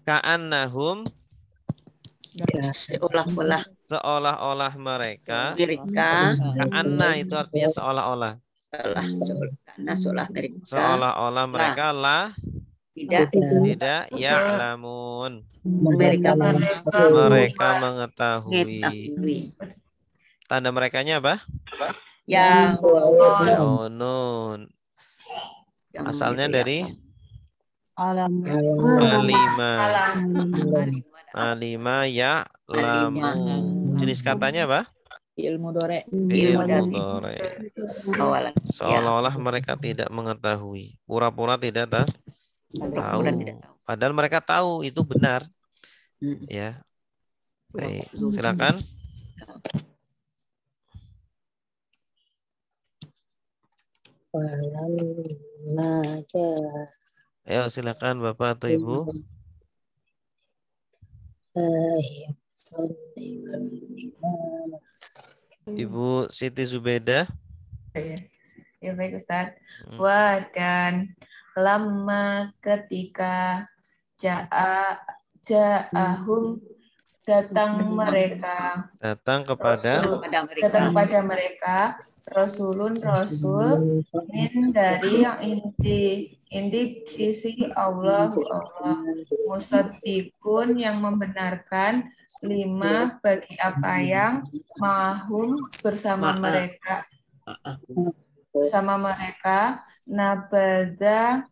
Ka'annahum, seolah-olah mereka. Ka'anna itu artinya seolah-olah. Seolah-olah mereka tidak ya'lamun. Mereka mengetahui. Tanda merekanya apa? Yaunun. Asalnya dari alima ya'lamu. Jenis katanya apa? Fi'il mudhari'. Seolah-olah mereka tidak mengetahui. Pura-pura tidak tahu. Padahal mereka tahu itu benar. Ya. Baik, silakan. Ayo silakan Bapak atau Ibu. Ibu Siti Zubeda. Ya baik Ustaz. Dan lama ketika ja'ahum datang kepada mereka rasul min dari yang inti sisi Allah musaddiqun yang membenarkan lima bagi apa yang mahum bersama mereka nabada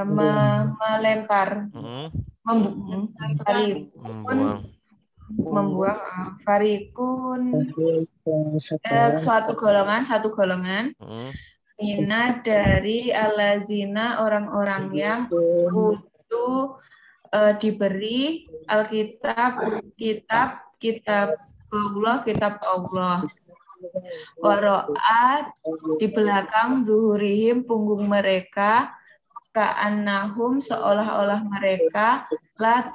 melempar membuang farikun satu golongan mina dari alazina orang-orang yang itu diberi Alkitab kitab Allah waro'at di belakang zuhurihim punggung mereka ka'annahum seolah-olah mereka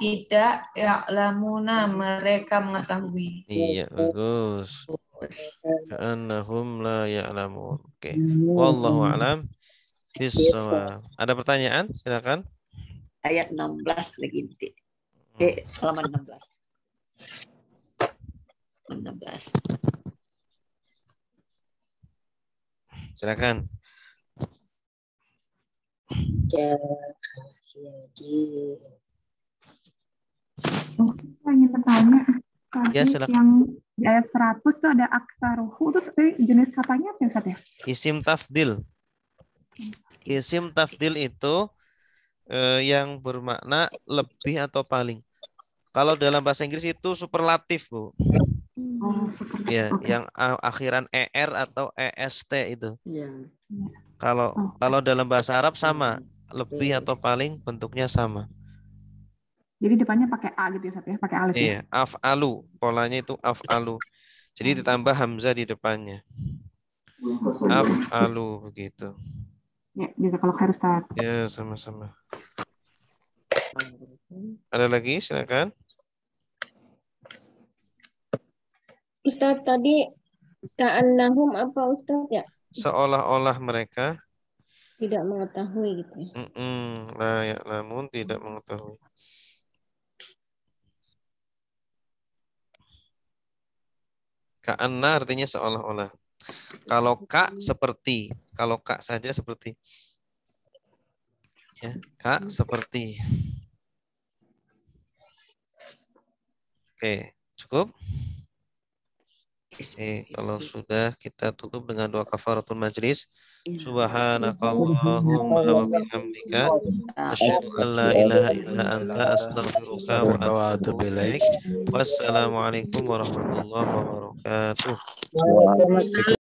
tidak ya'lamuna mereka mengetahui. Iya, bagus. Ka'annahum la ya'lamun. Oke. Wallahu a'lam bishawab. Ada pertanyaan? Silakan. Ayat 16 lagi. Halaman 16. Silakan. Ingin bertanya, ya, silakan. Yang di ayat 100 itu ada aksaruhu, itu jenis katanya apa Ustaz ya? Isim tafdil. Isim tafdil itu yang bermakna lebih atau paling. Kalau dalam bahasa Inggris itu superlatif, Bu. Ya, yang akhiran er atau est itu. Kalau dalam bahasa Arab sama, lebih atau paling bentuknya sama. Jadi depannya pakai a gitu ya, Ustaz ya, pakai alif ya. Iya, af'alu, polanya itu af'alu. Jadi ditambah hamzah di depannya. Af'alu begitu. Ya, jazakallahu khair, Ustaz. Ya, sama-sama. Ada lagi, silakan. Ustaz, tadi ka'annahum apa Ustaz ya? Seolah-olah mereka tidak mengetahui gitu ya. La ya'lamun, tidak mengetahui. Ka'anna artinya seolah-olah. Kalau ka seperti, kalau ka saja seperti. Ya, ka seperti. Oke, cukup? Kalau sudah kita tutup dengan doa kafaratul majlis. Subhanakallahumma wa bihamdika asyhadu an la ilaha illa anta astaghfiruka wa atubu ilaik. Wassalamualaikum warahmatullahi wabarakatuh.